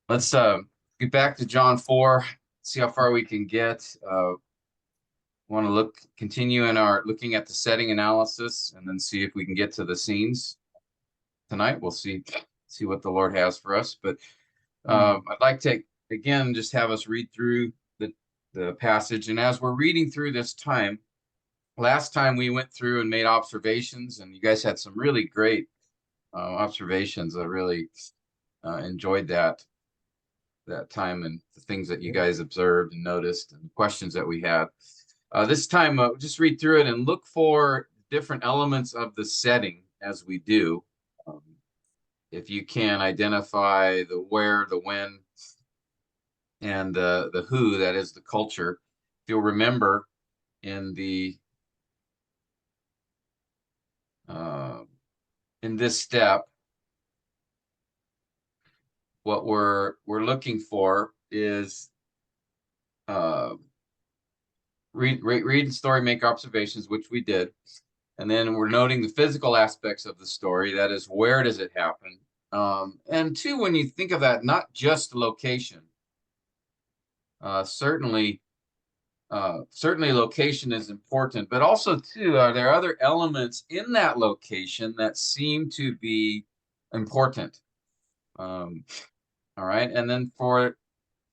Let's get back to John 4, see how far we can get. Want to continue in our looking at the setting analysis and then see if we can get to the scenes tonight. We'll see what the Lord has for us. But I'd like to again just have us read through the passage. And as we're reading through this time, last time we went through and made observations, and you guys had some really great observations. I really enjoyed that time and the things that you guys observed and noticed and the questions that we had. This time, just read through it and look for different elements of the setting as we do. If you can identify the where, the when, and the who, that is the culture. If you'll remember in this step, what we're looking for is read the story, make observations, which we did, and then we're noting the physical aspects of the story. That is, where does it happen? And two, when you think of that, not just location. Certainly location is important, but also too, are there other elements in that location that seem to be important? All right, and then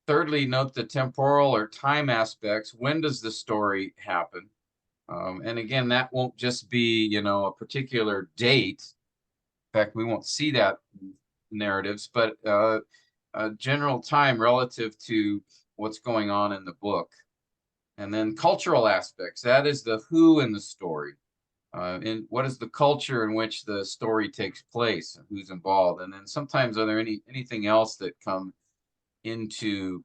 thirdly, note the temporal or time aspects. When does the story happen? And again, that won't just be, a particular date. In fact, we won't see that in narratives, but a general time relative to what's going on in the book. And then cultural aspects. That is the who in the story. And what is the culture in which the story takes place and who's involved? And then sometimes are there anything else that come into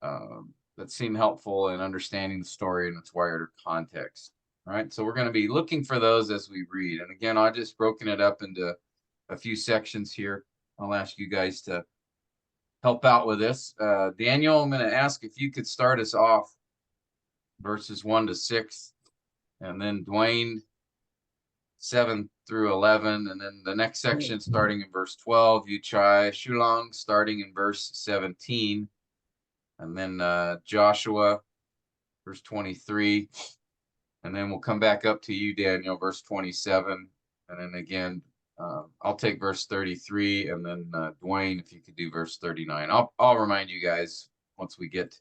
that seem helpful in understanding the story in its wider context? All right, so we're going to be looking for those as we read. And again, I just broken it up into a few sections here. I'll ask you guys to help out with this. Daniel, I'm going to ask if you could start us off verses 1 to 6, and then Dwayne 7 through 11, and then the next section starting in verse 12, you try Shulang starting in verse 17, and then Joshua verse 23, and then we'll come back up to you, Daniel, verse 27, and then again I'll take verse 33, and then Dwayne, if you could do verse 39. I'll remind you guys once we get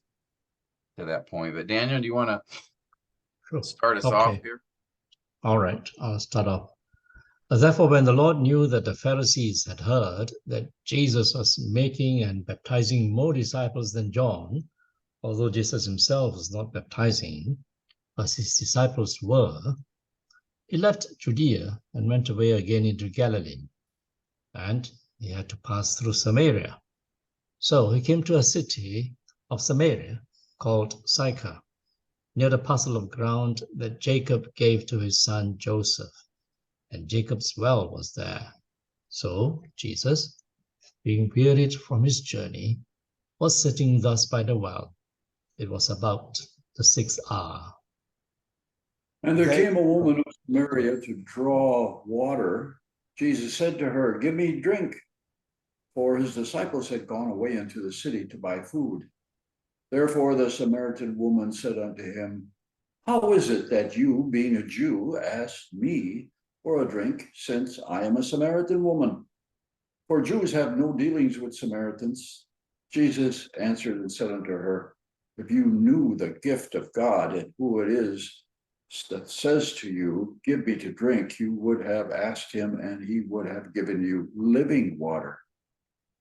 to that point. But Daniel, do you want to start us off here? All right, I'll start off. Therefore, when the Lord knew that the Pharisees had heard that Jesus was making and baptizing more disciples than John, although Jesus himself was not baptizing, but his disciples were, he left Judea and went away again into Galilee, and he had to pass through Samaria. So he came to a city of Samaria called Sychar, near the parcel of ground that Jacob gave to his son Joseph. And Jacob's well was there. So Jesus, being wearied from his journey, was sitting thus by the well. It was about the 6th hour. And there came a woman of Samaria to draw water. Jesus said to her, "Give me drink," for his disciples had gone away into the city to buy food. Therefore the Samaritan woman said unto him, "How is it that you, being a Jew, ask me for a drink, since I am a Samaritan woman? For Jews have no dealings with Samaritans." Jesus answered and said unto her, "If you knew the gift of God and who it is that says to you, 'Give me to drink,' you would have asked him, and he would have given you living water."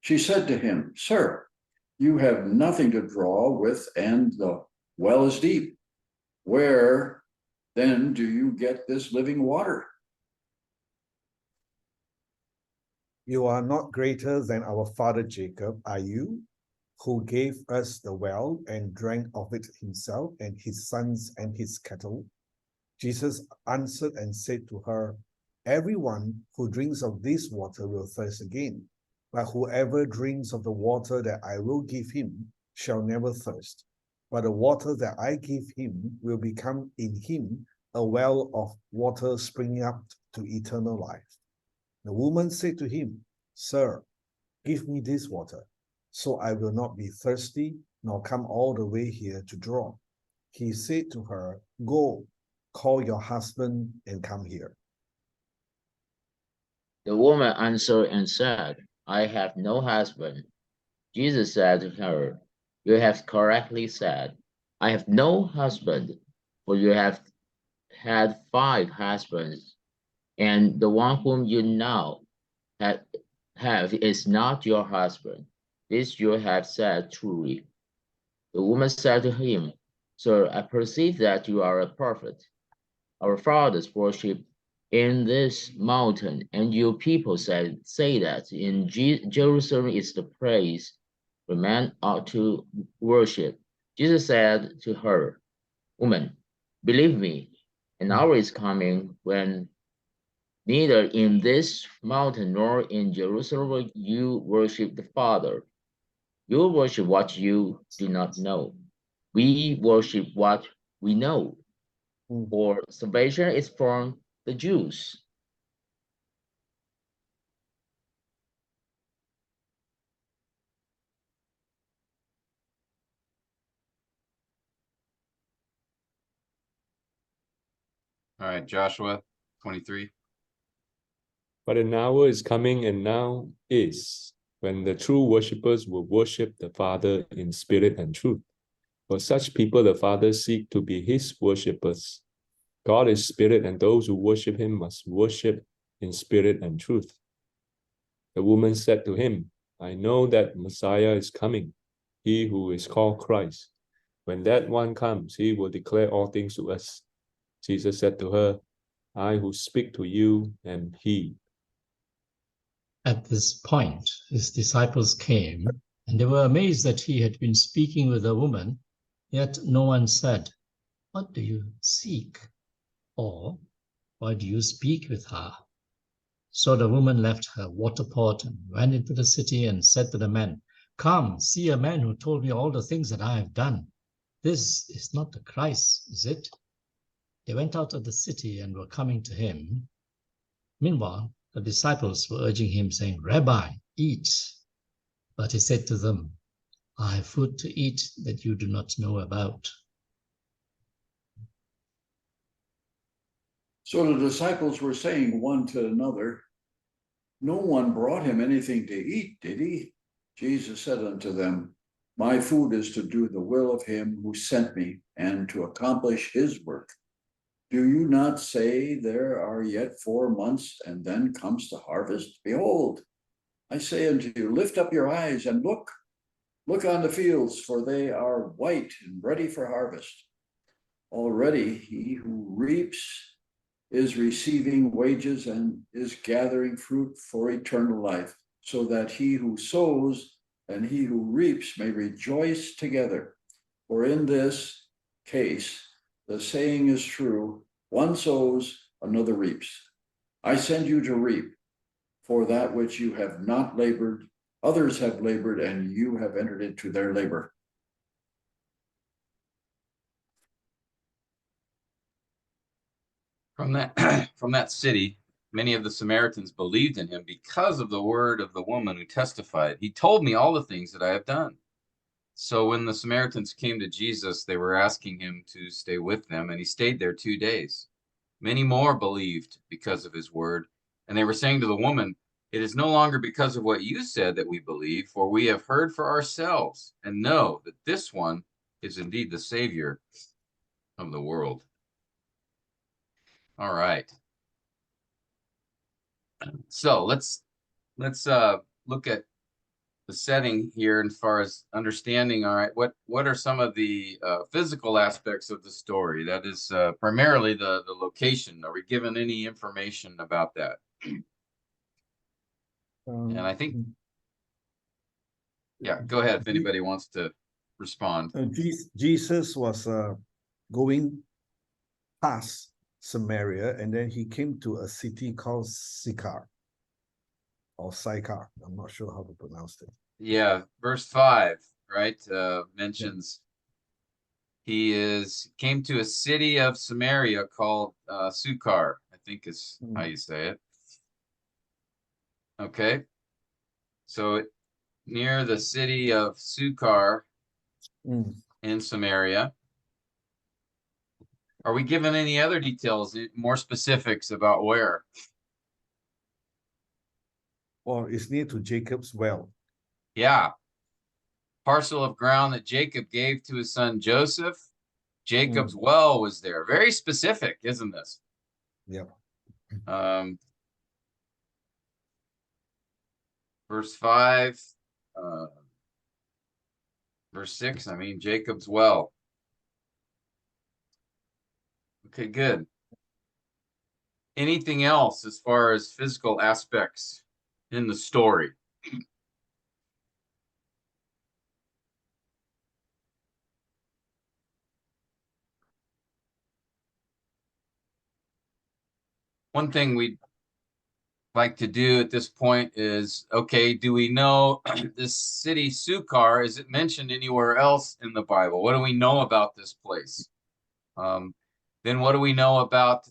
She said to him, "Sir, you have nothing to draw with, and the well is deep. Where then do you get this living water?" "You are not greater than our father Jacob, are you? Who gave us the well and drank of it himself and his sons and his cattle?" Jesus answered and said to her, "Everyone who drinks of this water will thirst again, but whoever drinks of the water that I will give him shall never thirst. But the water that I give him will become in him a well of water springing up to eternal life." The woman said to him, "Sir, give me this water, so I will not be thirsty, nor come all the way here to draw. He said to her, Go, call your husband and come here. The woman answered and said, I have no husband. Jesus said to her, You have correctly said, I have no husband, for you have had 5 husbands, and the one whom you now have is not your husband. This you have said truly. The woman said to him, Sir, I perceive that you are a prophet. Our fathers worshipped in this mountain, and your people say that in Jerusalem is the place where men ought to worship. Jesus said to her, Woman, believe me, an hour is coming when neither in this mountain nor in Jerusalem will you worship the Father. You worship what you do not know. We worship what we know, for salvation is from the Jews. All right, Joshua 23. But an hour is coming, and now is, when the true worshippers will worship the Father in spirit and truth. For such people the Father seeks to be his worshippers. God is spirit, and those who worship him must worship in spirit and truth. The woman said to him, I know that Messiah is coming, he who is called Christ. When that one comes, he will declare all things to us. Jesus said to her, I who speak to you am he. At this point, his disciples came, and they were amazed that he had been speaking with a woman, yet no one said, What do you seek? Or, why do you speak with her? So the woman left her water pot and went into the city and said to the men, Come, see a man who told me all the things that I have done. This is not the Christ, is it? They went out of the city and were coming to him. Meanwhile, the disciples were urging him, saying, Rabbi, eat. But he said to them, I have food to eat that you do not know about. So the disciples were saying one to another, No one brought him anything to eat, did he? Jesus said unto them, My food is to do the will of him who sent me and to accomplish his work. Do you not say there are yet 4 months, and then comes the harvest? Behold, I say unto you, lift up your eyes and look. Look on the fields, for they are white and ready for harvest. Already he who reaps is receiving wages and is gathering fruit for eternal life, so that he who sows and he who reaps may rejoice together. For in this case, the saying is true, one sows, another reaps. I send you to reap for that which you have not labored. Others have labored, and you have entered into their labor. From that city, many of the Samaritans believed in him because of the word of the woman who testified, He told me all the things that I have done. So when the Samaritans came to Jesus, they were asking him to stay with them, and he stayed there 2 days. Many more believed because of his word, and they were saying to the woman, It is no longer because of what you said that we believe, for we have heard for ourselves and know that this one is indeed the Savior of the world. All right. So let's look at the setting here as far as understanding. All right, what are some of the physical aspects of the story? That is primarily the location. Are we given any information about that? And I think, yeah, go ahead if anybody wants to respond. Jesus was going past Samaria, and then he came to a city called Sychar or Sychar. I'm not sure how to pronounce it. Yeah, verse 5, right, mentions he came to a city of Samaria called Sychar, I think is how you say it. Okay, so near the city of Sukkar in Samaria. Are we given any other details, more specifics about where? Or it's near to Jacob's well. Yeah. Parcel of ground that Jacob gave to his son Joseph. Jacob's well was there. Very specific, isn't this? Yeah. Verse 5, verse 6, I mean, Jacob's well. Okay, good. Anything else as far as physical aspects in the story? One thing we'd like to do at this point is, okay, do we know this city Sukkar, is it mentioned anywhere else in the Bible? What do we know about this place? Then what do we know about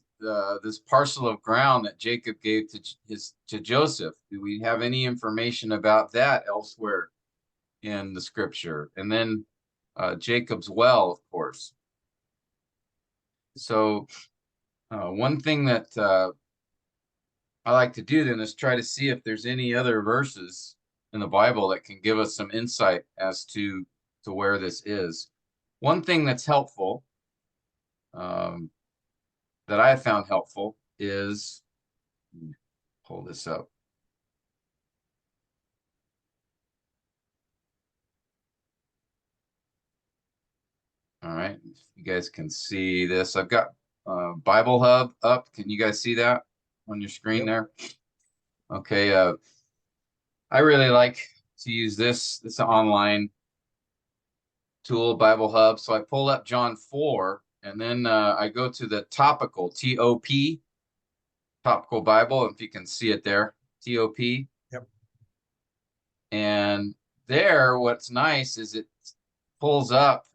this parcel of ground that Jacob gave to Joseph? Do we have any information about that elsewhere in the scripture? And then Jacob's well, of course. So one thing that I like to do then is try to see if there's any other verses in the Bible that can give us some insight as to where this is. One thing that's helpful, that I have found helpful, is, pull this up. All right, you guys can see this. I've got Bible Hub up. Can you guys see that on your screen there? Okay, I really like to use this online tool, Bible Hub. So I pull up John 4, and then I go to the topical, T-O-P, topical Bible, if you can see it there, T-O-P. Yep. And there, what's nice is it pulls up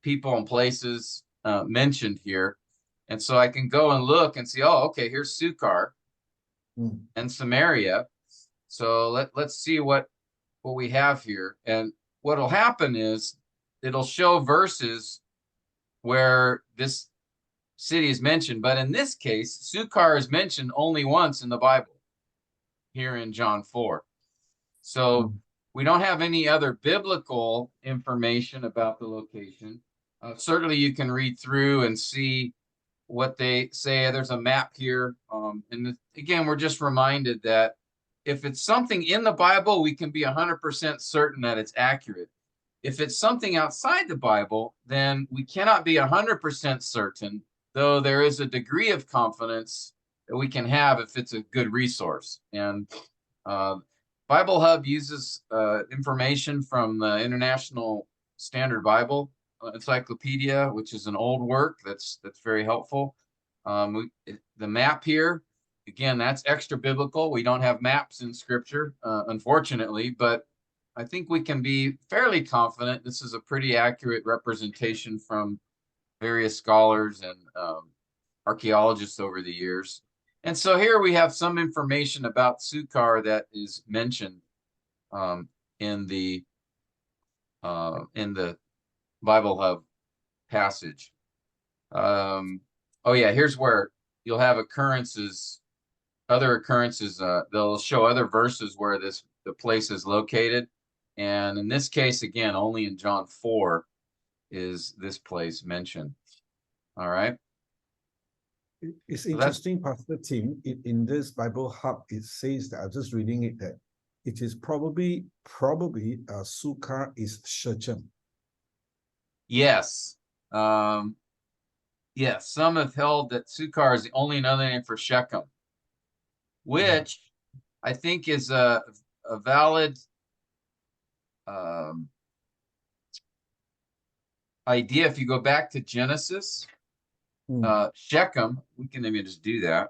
people and places mentioned here. And so I can go and look and see, oh, okay, here's Sukkar and Samaria. So let's see what we have here. And what'll happen is it'll show verses where this city is mentioned. But in this case, Sukkar is mentioned only once in the Bible, here in John 4. So we don't have any other biblical information about the location. Certainly you can read through and see what they say. There's a map here. And again, we're just reminded that if it's something in the Bible, we can be 100% certain that it's accurate. If it's something outside the Bible, then we cannot be 100% certain, though there is a degree of confidence that we can have if it's a good resource. And Bible Hub uses information from the International Standard Bible Encyclopedia, which is an old work that's very helpful. The map here, again, that's extra biblical. We don't have maps in Scripture, unfortunately, but I think we can be fairly confident this is a pretty accurate representation from various scholars and archaeologists over the years. And so here we have some information about Sukkar that is mentioned in the Bible Hub passage. Oh yeah, here's where you'll have occurrences, other occurrences. They'll show other verses where the place is located. And in this case, again, only in John 4 is this place mentioned. All right. It's interesting, Pastor Tim, in this Bible Hub, it says that, I'm just reading it, that it is probably Sukkar is Shechem. Yes. Yes, some have held that Sukkar is the only another name for Shechem, which I think is a valid idea. If you go back to Genesis, Shechem, we can maybe just do that.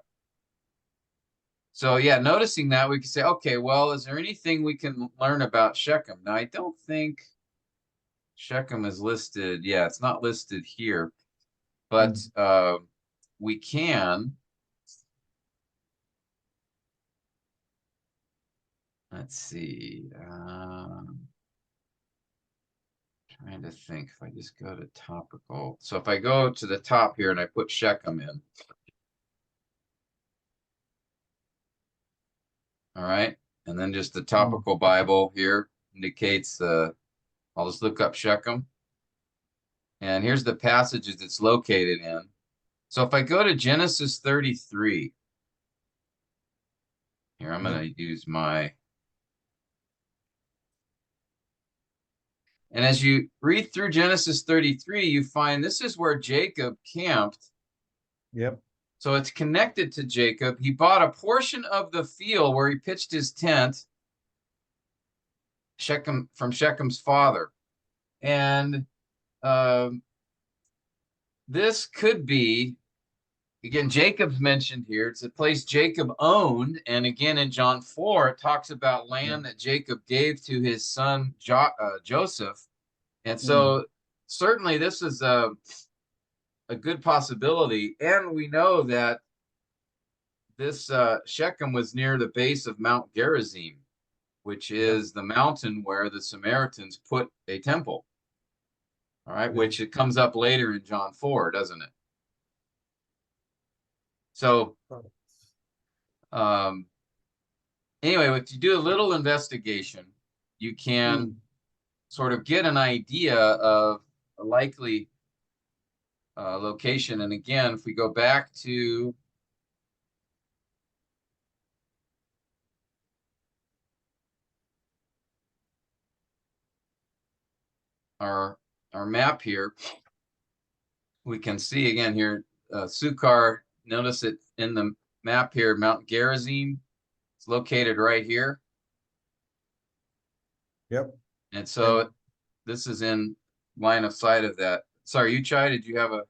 So yeah, noticing that, we can say, okay, well, is there anything we can learn about Shechem? Now, I don't think Shechem is listed. Yeah, it's not listed here, but we can. let's see. Trying to think if I just go to topical. So if I go to the top here and I put Shechem in. All right. And then just the topical Bible here indicates I'll just look up Shechem. And here's the passages it's located in. So if I go to Genesis 33, here I'm going to use my. And as you read through Genesis 33, you find this is where Jacob camped. Yep. So it's connected to Jacob. He bought a portion of the field where he pitched his tent, Shechem, from Shechem's father. And this could be, again, Jacob's mentioned here. It's a place Jacob owned. And again, in John 4, it talks about land that Jacob gave to his son Joseph. And so certainly this is a good possibility. And we know that this Shechem was near the base of Mount Gerizim, which is the mountain where the Samaritans put a temple. All right, which it comes up later in John 4, doesn't it? So anyway, if you do a little investigation, you can sort of get an idea of a likely location. And again, if we go back to our map here, we can see again here, Sukar, notice it in the map here, Mount Gerizim. It's located right here. Yep. And so this is in line of sight of that. Sorry, Chai, did you have a?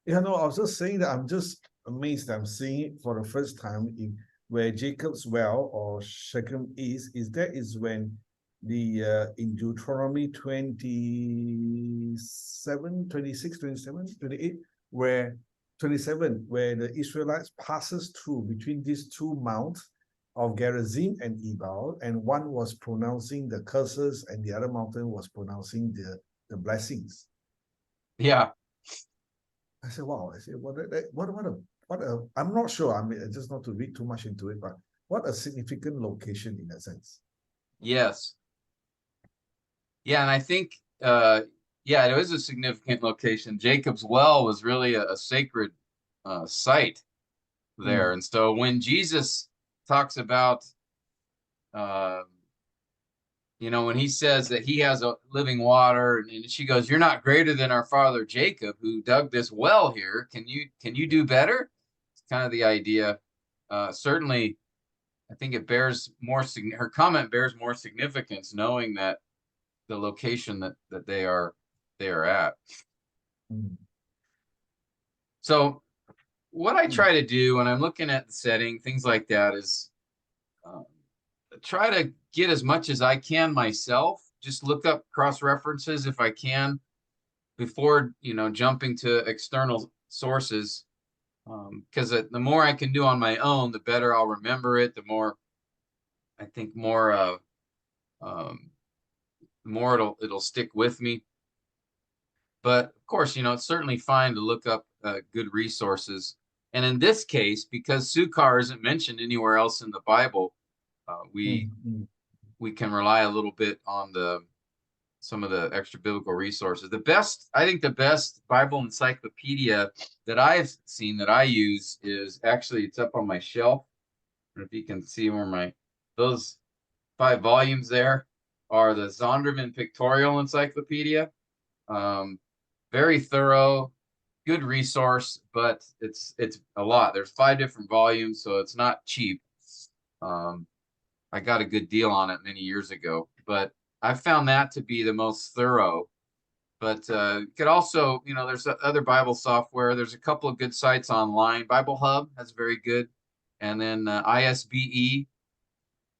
Yeah, no, I was just saying that I'm just amazed I'm seeing it for the first time in where Jacob's well or Shechem is that is when the in Deuteronomy 27, 26, 27, 28, where 27, where the Israelites passes through between these two mounts of Gerizim and Ebal, and one was pronouncing the curses and the other mountain was pronouncing the blessings. Yeah. I said, wow. I said, what I'm not sure. I mean, just not to read too much into it, but what a significant location in that sense. Yes. Yeah, and I think, yeah, it was a significant location. Jacob's well was really a sacred site there. And so when Jesus talks about, when he says that he has a living water, and she goes, "You're not greater than our father Jacob, who dug this well here. Can you do better?" It's kind of the idea. Certainly, I think it bears more. Her comment bears more significance, knowing that the location that they are at. So, what I try to do when I'm looking at the setting, things like that, is try to get as much as I can myself. Just look up cross references if I can before jumping to external sources, because the more I can do on my own, the better I'll remember it. The more I think more it'll stick with me. But of course, it's certainly fine to look up good resources. And in this case, because Sukar isn't mentioned anywhere else in the Bible, we can rely a little bit on some of the extra biblical resources. I think the best Bible encyclopedia that I've seen that I use is actually, it's up on my shelf. I don't know if you can see where those 5 volumes there are the Zondervan Pictorial Encyclopedia. Very thorough, good resource, but it's a lot. There's 5 different volumes, so it's not cheap. I got a good deal on it many years ago, but I found that to be the most thorough. But you could also, there's other Bible software. There's a couple of good sites online. Bible Hub, that's very good. And then ISBE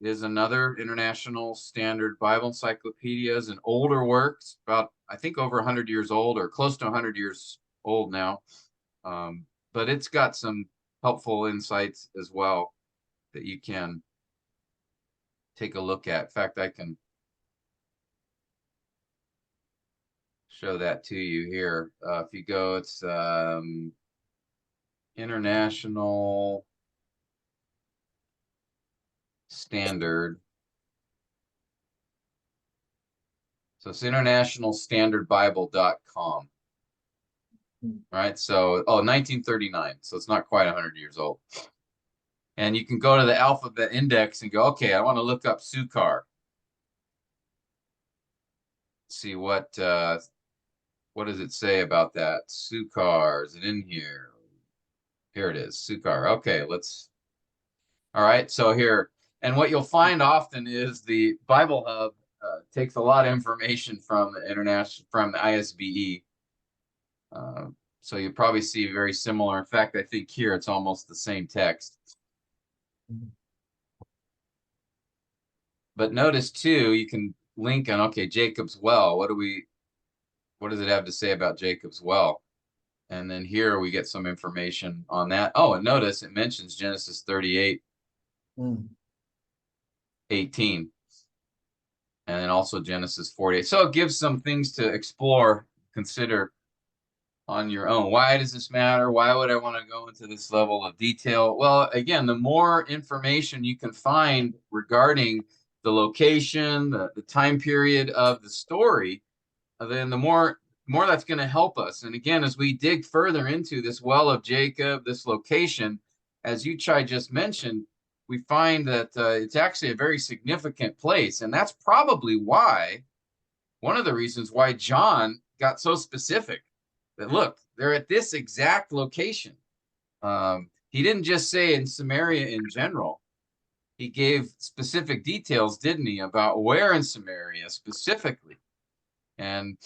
is another international standard Bible encyclopedia. Is an older work, it's about, I think, over 100 years old, or close to 100 years old now. But it's got some helpful insights as well that you can take a look at. In fact, I can show that to you here. If you go, it's International Standard. So it's internationalstandardbible.com. Right. So, 1939. So it's not quite 100 years old. And you can go to the alphabet index and go, okay, I want to look up Sukar. See what does it say about that? Sukar, is it in here? Here it is, Sukar. Okay, all right, so here, and what you'll find often is the Bible Hub takes a lot of information from the ISBE. So you probably see very similar. In fact, I think here it's almost the same text. But notice too, you can link on, okay, Jacob's well. What does it have to say about Jacob's well? And then here we get some information on that. Oh, and notice it mentions Genesis 38, 18. And then also Genesis 48. So it gives some things to explore, consider on your own. Why does this matter? Why would I want to go into this level of detail? Well, again, the more information you can find regarding the location, the time period of the story, then the more that's going to help us. And again, as we dig further into this well of Jacob, this location, as Yuchai just mentioned, we find that it's actually a very significant place. And that's probably why, one of the reasons why John got so specific, that look, they're at this exact location. He didn't just say in Samaria in general. He gave specific details, didn't he, about where in Samaria specifically. And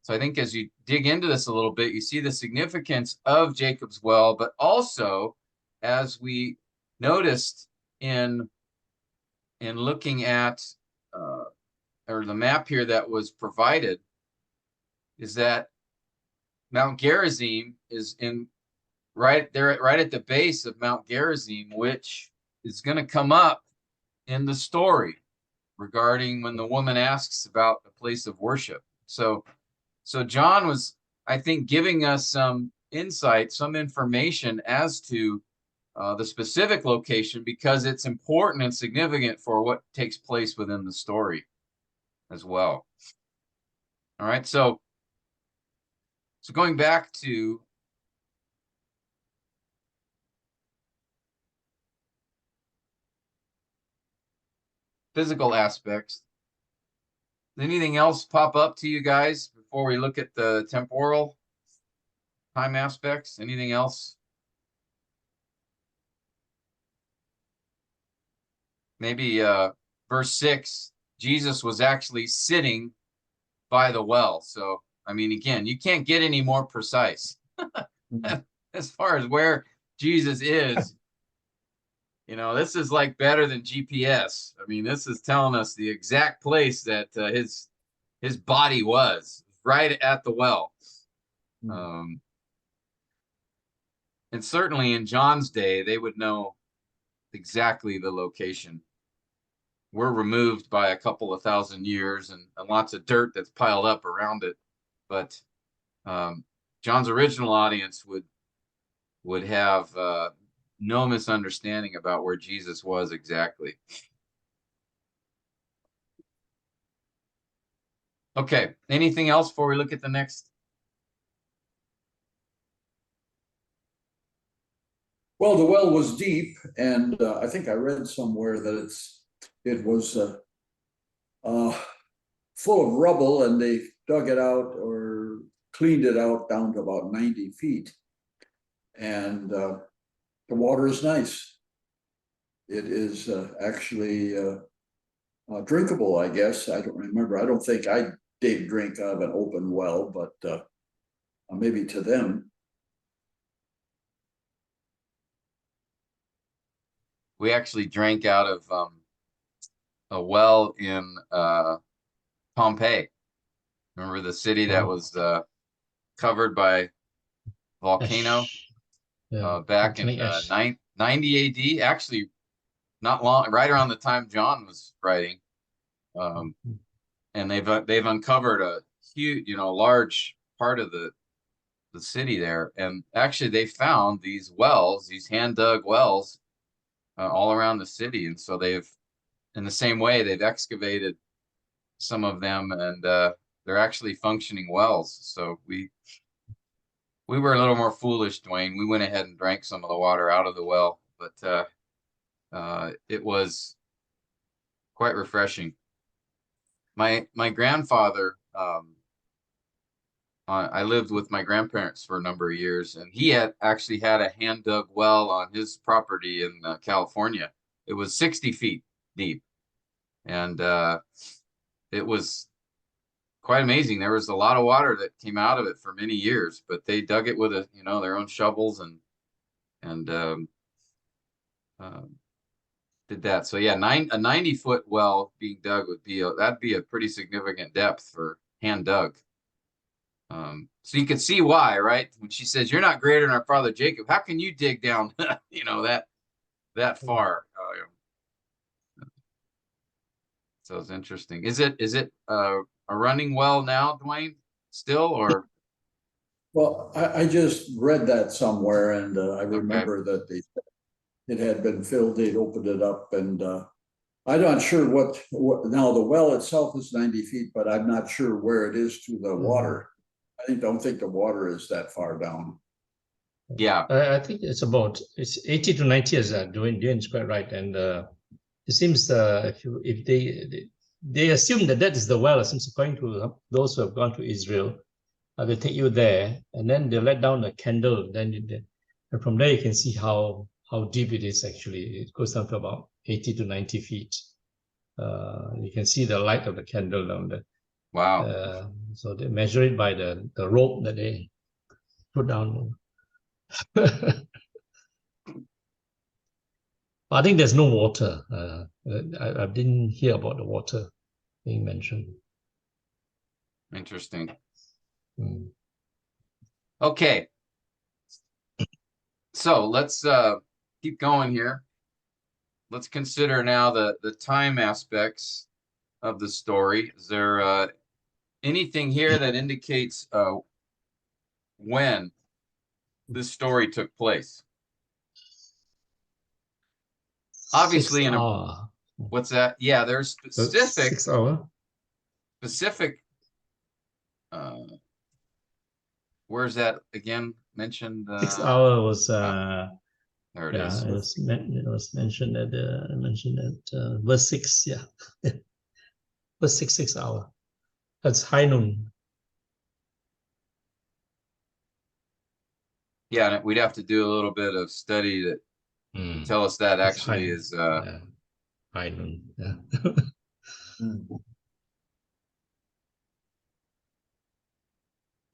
so I think as you dig into this a little bit, you see the significance of Jacob's well, but also, as we noticed in looking at or the map here that was provided, is that Mount Gerizim is right there, right at the base of Mount Gerizim, which is going to come up in the story regarding when the woman asks about the place of worship. So John was, I think, giving us some insight, some information as to the specific location, because it's important and significant for what takes place within the story as well. All right, so going back to physical aspects, anything else pop up to you guys before we look at the temporal time aspects? Anything else? Maybe verse 6, Jesus was actually sitting by the well. So, I mean, again, you can't get any more precise as far as where Jesus is. This is like better than GPS. I mean, this is telling us the exact place that his body was, right at the well. And certainly in John's day, they would know exactly the location. We're removed by a couple of thousand years and lots of dirt that's piled up around it. But John's original audience would have no misunderstanding about where Jesus was exactly. Okay, anything else before we look at the next? Well, the well was deep, and I think I read somewhere that it was full of rubble, and they dug it out or cleaned it out down to about 90 feet. And the water is nice. It is actually drinkable, I guess. I don't remember. I don't think I did drink out of an open well, but maybe to them. We actually drank out of a well in Pompeii. Remember the city that was covered by volcano back in 90 AD? Actually, not long, right around the time John was writing. And they've uncovered a huge, large part of the city there. And actually they found these wells, these hand dug wells, all around the city. And so in the same way, they've excavated some of them, and they're actually functioning wells. So we were a little more foolish, Dwayne. We went ahead and drank some of the water out of the well, but it was quite refreshing. My grandfather, I lived with my grandparents for a number of years, and he had actually had a hand dug well on his property in California. It was 60 feet deep, and it was quite amazing. There was a lot of water that came out of it for many years, but they dug it with their own shovels and did that. So yeah, a 90-foot well being dug that'd be a pretty significant depth for hand dug. So you can see why, right? When she says, "You're not greater than our father Jacob," how can you dig down, that far? So it's interesting. Is it a running well now, Dwayne? Still, or? Well, I just read that somewhere, and I remember that it had been filled. They'd opened it up, and I'm not sure what. Now the well itself is 90 feet, but I'm not sure where it is to the water. I don't think the water is that far down. Yeah, I think it's 80 to 90 years. Dwayne is quite right, and it seems if they assume that is the well. It seems according to those who have gone to Israel, they take you there, and then they let down a candle. And from there you can see how deep it is. Actually, it goes down to about 80 to 90 feet. You can see the light of the candle down there. wow. So they measure it by the rope that they put down. I think there's no water. I didn't hear about the water being mentioned. Interesting. Mm. Okay. So let's keep going here. Let's consider now the time aspects of the story. Is there anything here that indicates when this story took place? Obviously, 6 hour. What's that? Yeah, there's specific 6 hour. Specific. Where's that again mentioned? 6 hour was there it is. it was mentioned at verse 6. Yeah, verse 6 hour. That's high noon. Yeah, and we'd have to do a little bit of study to tell us that It's actually is high noon. Yeah.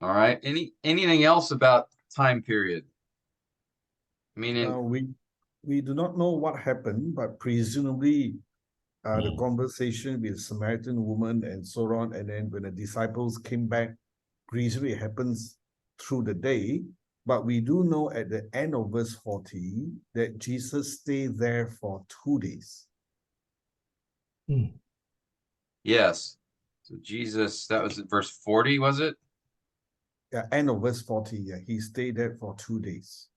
All right. Anything else about time period? I mean, we do not know what happened, but presumably the conversation with Samaritan woman and so on, and then when the disciples came back, presumably it happens through the day. But we do know at the end of verse 40 that Jesus stayed there for 2 days. Yes. So Jesus, that was at verse 40, was it? Yeah, end of verse 40. Yeah, he stayed there for 2 days.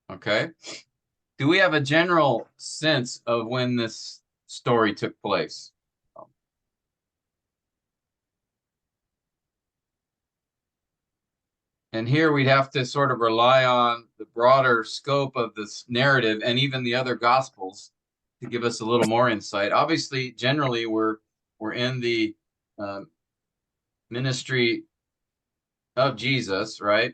Okay. Do we have a general sense of when this story took place? And here we'd have to sort of rely on the broader scope of this narrative and even the other gospels to give us a little more insight. Obviously, generally, we're in the ministry of Jesus, right?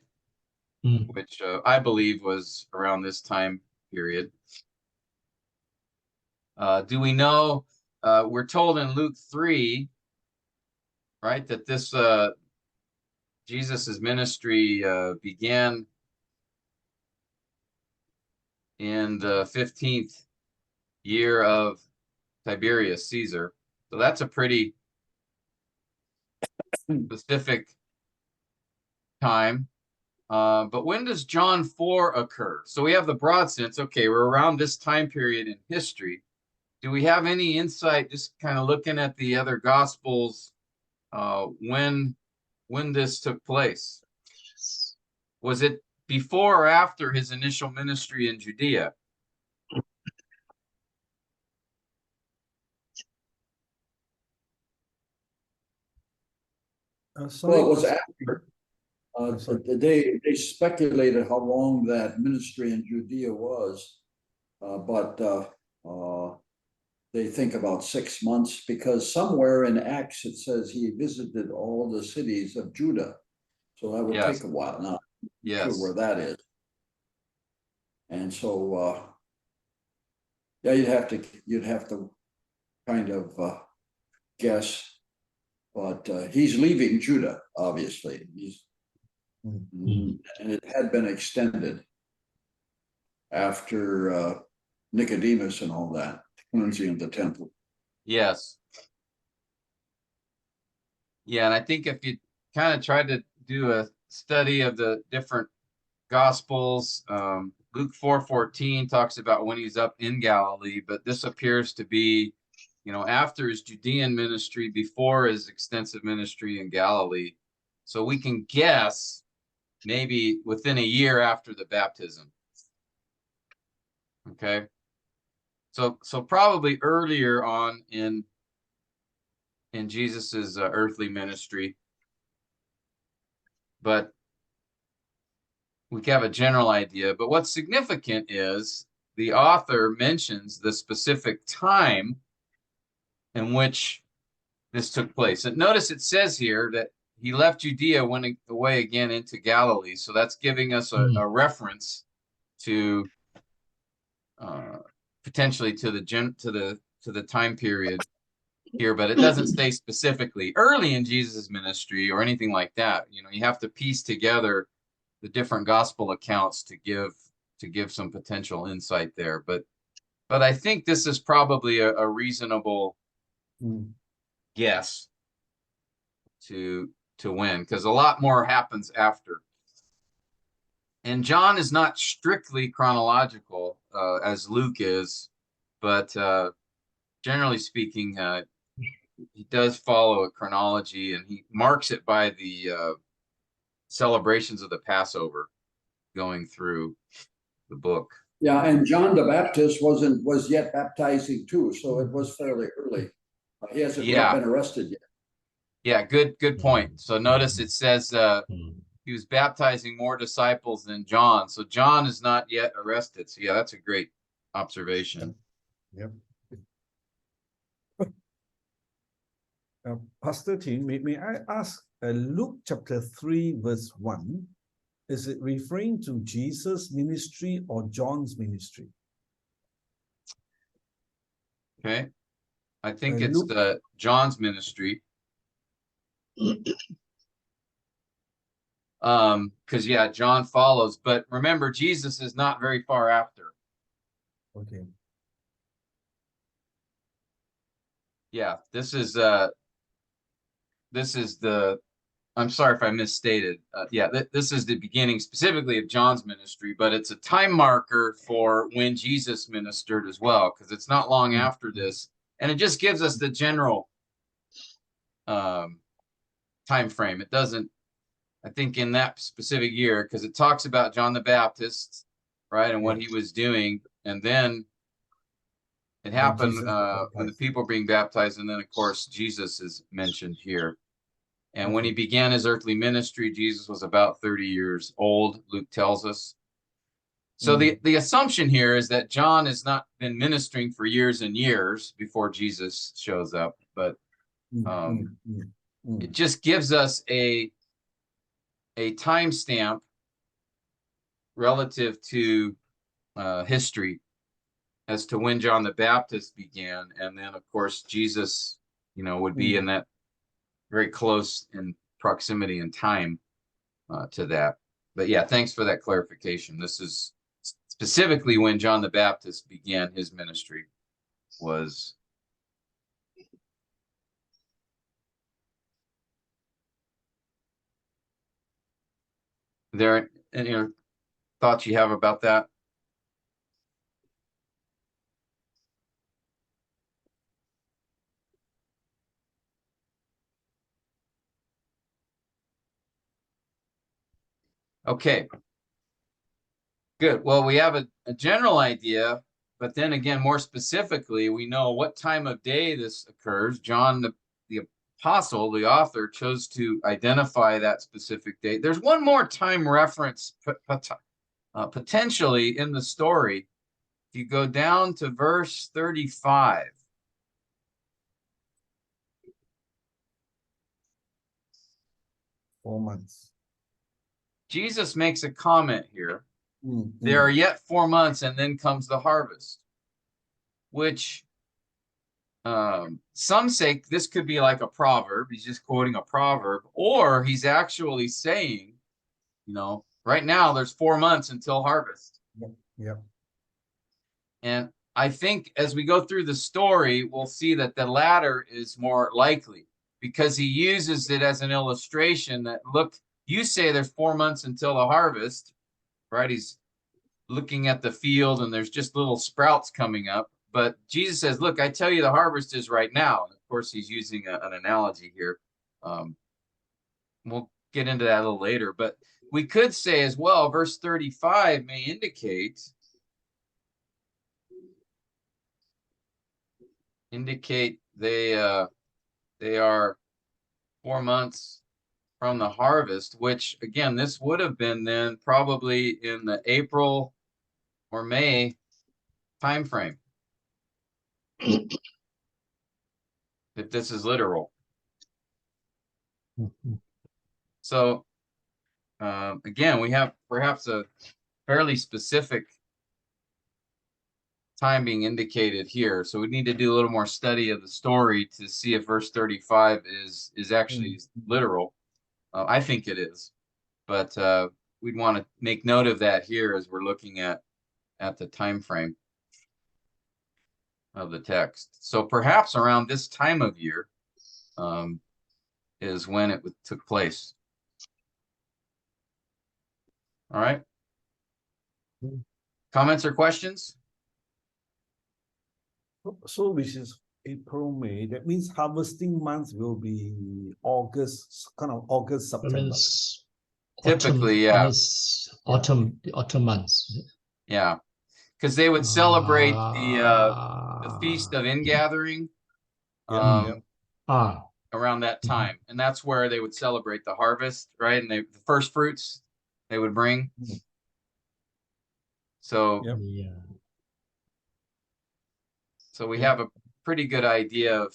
Which I believe was around this time period. Do we know? We're told in Luke 3, right, that this Jesus's ministry began in the 15th year of Tiberius Caesar. So that's a pretty specific time. But when does John 4 occur? So we have the broad sense. Okay, we're around this time period in history. Do we have any insight, just kind of looking at the other gospels, when this took place? Was it before or after his initial ministry in Judea? Well, it was Pastor. after. Sorry. They speculated how long that ministry in Judea was, but they think about 6 months, because somewhere in Acts it says he visited all the cities of Judah. So that would take Yes. a while. Now, I'm not Yes. sure where that is. And so, yeah, you'd have to kind of guess, but he's leaving Judah, obviously. And it had been extended after Nicodemus and all that, cleansing of the temple. Yes. Yeah, and I think if you kind of tried to do a study of the different gospels, Luke 4:14 talks about when he's up in Galilee, but this appears to be, after his Judean ministry, before his extensive ministry in Galilee. So we can guess maybe within a year after the baptism. Okay. So probably earlier on in Jesus's earthly ministry, but we have a general idea. But what's significant is the author mentions the specific time in which this took place. And notice it says here that he left Judea, went away again into Galilee. So that's giving us a reference to potentially to the time period here, but it doesn't say specifically early in Jesus' ministry or anything like that. You have to piece together the different gospel accounts to give some potential insight there. But I think this is probably a reasonable guess to win, because a lot more happens after. And John is not strictly chronological as Luke is, but generally speaking, he does follow a chronology, and he marks it by the celebrations of the Passover going through the book. Yeah, and John the Baptist was yet baptizing too, so it was fairly early. He hasn't yet been arrested yet. Yeah, good point. So notice it says he was baptizing more disciples than John. So John is not yet arrested. So yeah, that's a great observation. Yep. Pastor Tim, may I ask, Luke chapter 3, verse 1, is it referring to Jesus' ministry or John's ministry? Okay. I think it's John's ministry. Because John follows, but remember, Jesus is not very far after. Okay. Yeah, this is I'm sorry if I misstated. This is the beginning specifically of John's ministry, but it's a time marker for when Jesus ministered as well, because it's not long after this, and it just gives us the general time frame. It doesn't, I think, in that specific year, because it talks about John the Baptist, right, and what he was doing, and then it happened when the people were being baptized, and then of course Jesus is mentioned here. And when he began his earthly ministry, Jesus was about 30 years old, Luke tells us. So the assumption here is that John has not been ministering for years and years before Jesus shows up, but it just gives us a timestamp relative to history as to when John the Baptist began, and then of course Jesus, would be in that very close in proximity and time to that. But yeah, thanks for that clarification. This is specifically when John the Baptist began his ministry. Was there any thoughts you have about that? Okay. Good. Well, we have a general idea, but then again, more specifically, we know what time of day this occurs. John, the apostle, the author, chose to identify that specific date. There's one more time reference potentially in the story. If you go down to verse 35. $4 months. Jesus makes a comment here. Mm, There are yet 4 months, and then comes the harvest, which some say this could be like a proverb. He's just quoting a proverb, or he's actually saying, right now there's 4 months until harvest. Yeah. And I think as we go through the story, we'll see that the latter is more likely, because he uses it as an illustration that, look, you say there's 4 months until the harvest, right? He's looking at the field and there's just little sprouts coming up. But Jesus says, look, I tell you, the harvest is right now. And of course, he's using an analogy here. We'll get into that a little later. But we could say as well, verse 35 may indicate they are 4 months from the harvest, which again, this would have been then probably in the April or May time frame, if this is literal. So again, we have perhaps a fairly specific time being indicated here. So we need to do a little more study of the story to see if verse 35 is actually literal. I think it is, but we'd want to make note of that here as we're looking at the time frame of the text. So perhaps around this time of year is when it took place. All right. Comments or questions? So which is April, May. That means harvesting months will be August, kind of August, That September. means Typically, autumn, yeah. Means autumn, the autumn months. Yeah. Because they would celebrate the Feast of Ingathering around that time. And that's where they would celebrate the harvest, right? And the first fruits they would bring. So, so we have a pretty good idea of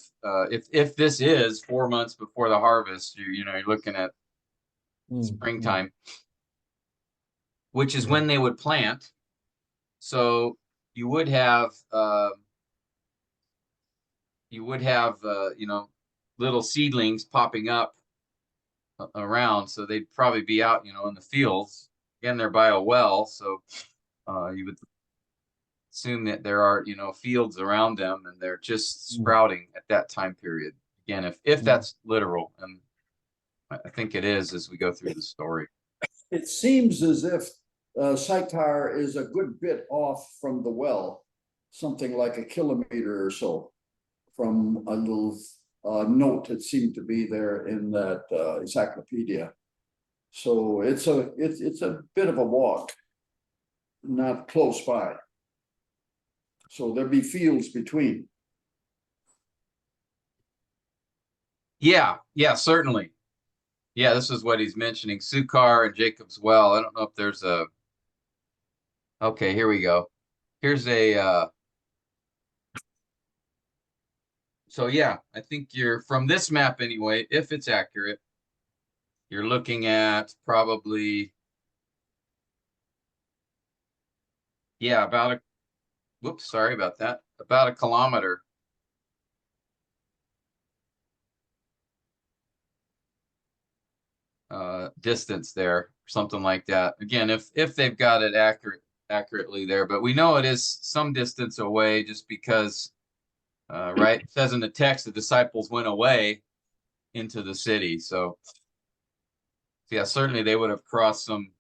if this is 4 months before the harvest, you're looking at springtime, which is when they would plant. So you would have little seedlings popping up around. So they'd probably be out, in the fields. Again, they're by a well, so you would assume that there are, fields around them, and they're just sprouting at that time period. Again, if that's literal, and I think it is as we go through the story. It seems as if Sychar is a good bit off from the well, something like a kilometer or so from a little note that seemed to be there in that encyclopedia. So it's a bit of a walk, not close by. So there'd be fields between. Yeah, certainly. Yeah, this is what he's mentioning. Sychar and Jacob's well. I don't know if there's a. Okay, here we go. Here's a. So yeah, I think you're from this map anyway, if it's accurate, you're looking at probably. Yeah, whoops, sorry about that. About a kilometer. Distance there, something like that. Again, if they've got it accurately there, but we know it is some distance away, just because right, it says in the text the disciples went away into the city. So yeah, certainly they would have crossed some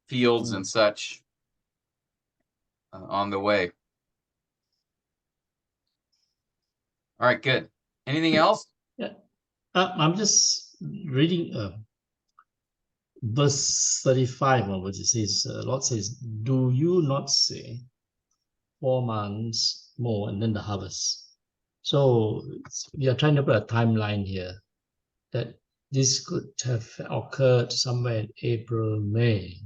fields and such on the way. All right, good. Anything else? Yeah. I'm just reading verse 35, which it says, Lord says, do you not say 4 months more and then the harvest? So we are trying to put a timeline here that this could have occurred somewhere in April, May.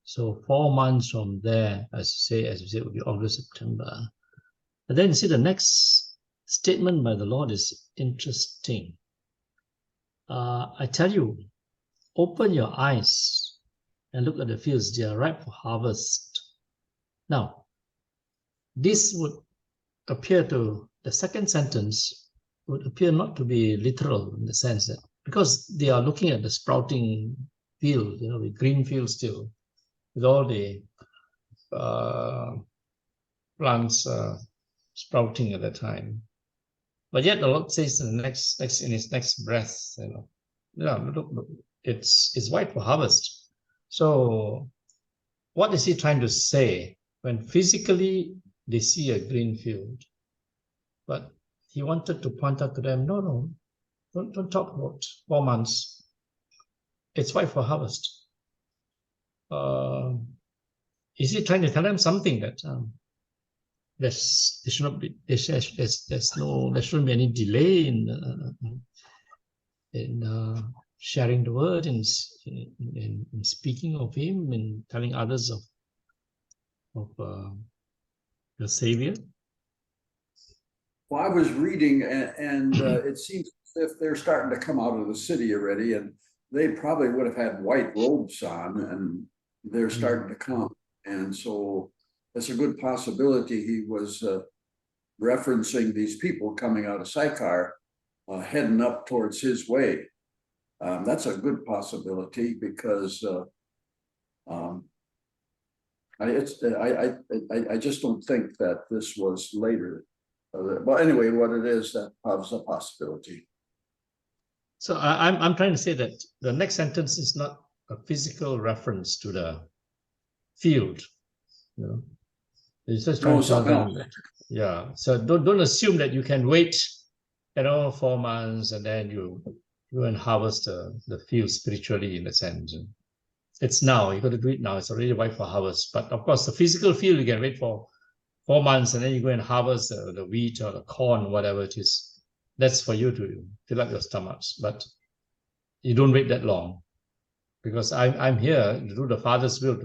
So 4 months from there, as you say, it would be August, September. And then you see the next statement by the Lord is interesting. I tell you, open your eyes and look at the fields, they are ripe for harvest. Now, this would appear to, the second sentence would appear not to be literal in the sense that, because they are looking at the sprouting field, the green field still, with all the plants sprouting at that time. But yet the Lord says in the in his next breath, look, it's white for harvest. So what is he trying to say when physically they see a green field? But he wanted to point out to them, no, don't talk about 4 months. It's white for harvest. Is he trying to tell them something that there shouldn't be any delay in sharing the word and in speaking of him and telling others of the Savior? Well, I was reading, and it seems as if they're starting to come out of the city already, and they probably would have had white robes on, and they're starting to come. And so it's a good possibility he was referencing these people coming out of Sychar, heading up towards his way. That's a good possibility because I just don't think that this was later. But anyway, what it is, that was a possibility. So I'm trying to say that the next sentence is not a physical reference to the field. It's just trying to tell them that, yeah. So don't assume that you can wait, 4 months and then you and harvest the field spiritually in a sense. It's now, you got to do it now. It's already ripe for harvest. But of course, the physical field you can wait for 4 months and then you go and harvest the wheat or the corn, whatever it is. That's for you to fill up your stomachs. But you don't wait that long, because I'm here to do the Father's will,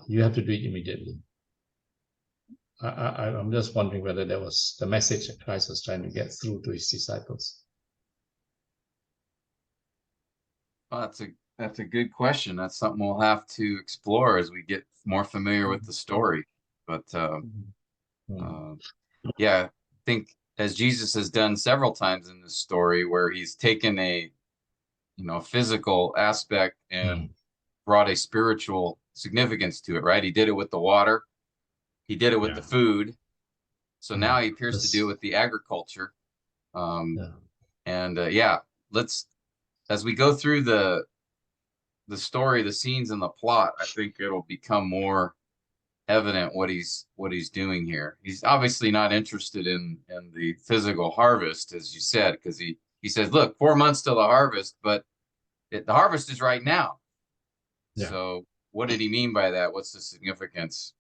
you have to do it immediately. I'm just wondering whether that was the message that Christ was trying to get through to his disciples. Well, that's a good question. That's something we'll have to explore as we get more familiar with the story. But yeah, I think as Jesus has done several times in this story, where he's taken a physical aspect and brought a spiritual significance to it, right? He did it with the water. He did it with the food. So now he appears to do it with the agriculture. Let's, as we go through the story, the scenes and the plot, I think it'll become more evident what he's doing here. He's obviously not interested in the physical harvest, as you said, because he says, look, 4 months till the harvest, but the harvest is right now. Yeah. So what did he mean by that? What's the significance?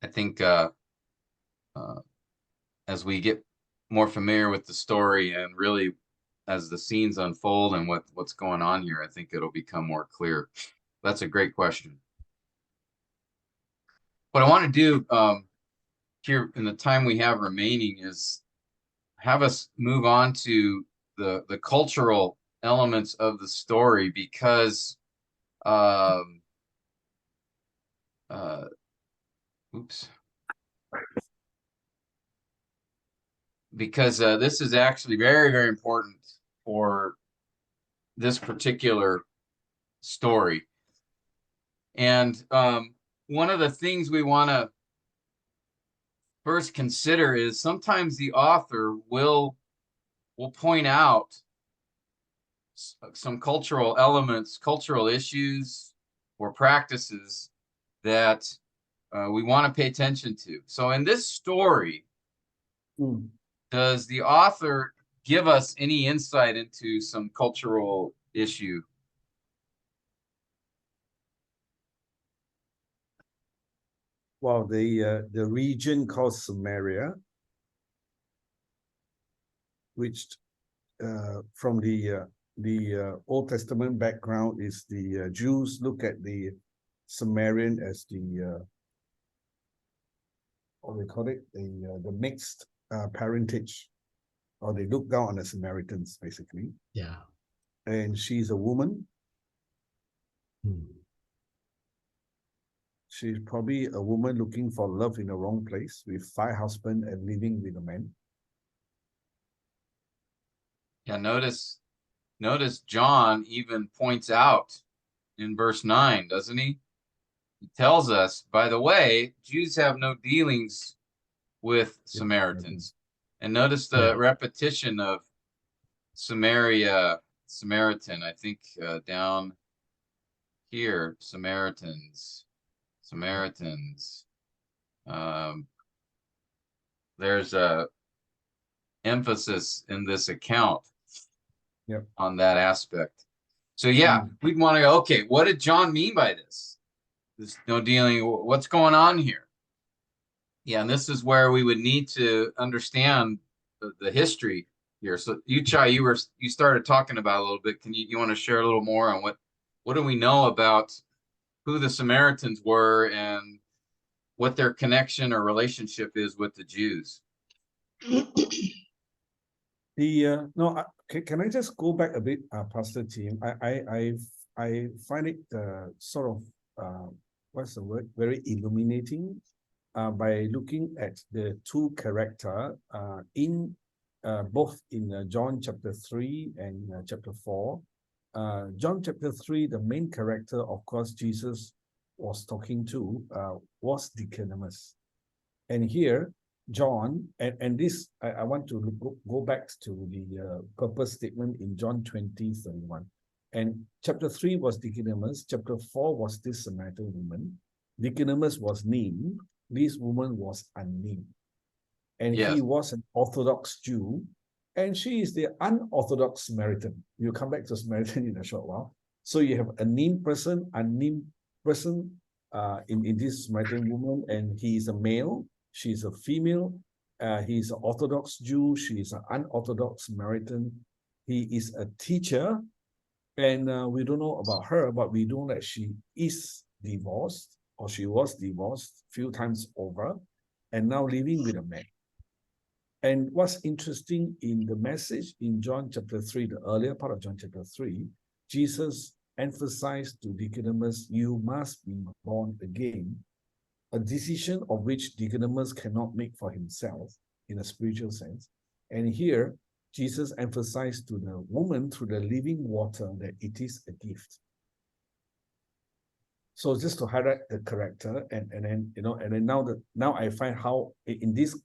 I think as we get more familiar with the story and really as the scenes unfold and what's going on here, I think it'll become more clear. That's a great question. What I want to do here in the time we have remaining is have us move on to the cultural elements of the story, because this is actually very, very important for this particular story. And one of the things we want to first consider is sometimes the author will point out some cultural elements, cultural issues or practices that we want to pay attention to. So in this story, does the author give us any insight into some cultural issue? Well, the region called Samaria, which from the Old Testament background is the Jews look at the Samaritan as the what they call it, the mixed parentage, or they look down on the Samaritans basically. Yeah. And she's a woman. She's probably a woman looking for love in the wrong place, with 5 husbands and living with a man. Yeah, notice John even points out in verse 9, doesn't he? He tells us, by the way, Jews have no dealings with Samaritans. And notice the repetition of Samaria, Samaritan, I think down here, Samaritans. There's a emphasis in this account on that aspect. So yeah, we'd want to go, okay, what did John mean by this? There's no dealing, what's going on here? Yeah, and this is where we would need to understand the history here. So you, Chai, you started talking about a little bit. Can you want to share a little more on what do we know about who the Samaritans were and what their connection or relationship is with the Jews? No, can I just go back a bit, Pastor Tim? I find it sort of what's the word? Very illuminating by looking at the 2 characters in both in John chapter 3 and chapter 4. John chapter 3, the main character, of course, Jesus was talking to was Nicodemus. And here, John, and this, I want to go back to the purpose statement in John 20:31. And chapter 3 was Nicodemus, chapter 4 was this Samaritan woman. Nicodemus was named, this woman was unnamed. And he was an Orthodox Jew, and she is the unorthodox Samaritan. We'll come back to Samaritan in a short while. So you have a named person, unnamed person in this Samaritan woman, and he is a male, she's a female, he's an Orthodox Jew, she is an unorthodox Samaritan. He is a teacher, and we don't know about her, but we know that she is divorced, or she was divorced a few times over, and now living with a man. And what's interesting in the message in John chapter 3, the earlier part of John chapter 3, Jesus emphasized to Nicodemus, you must be born again, a decision of which Nicodemus cannot make for himself in a spiritual sense. And here, Jesus emphasized to the woman through the living water that it is a gift. So just to highlight the character, and then now I find how in this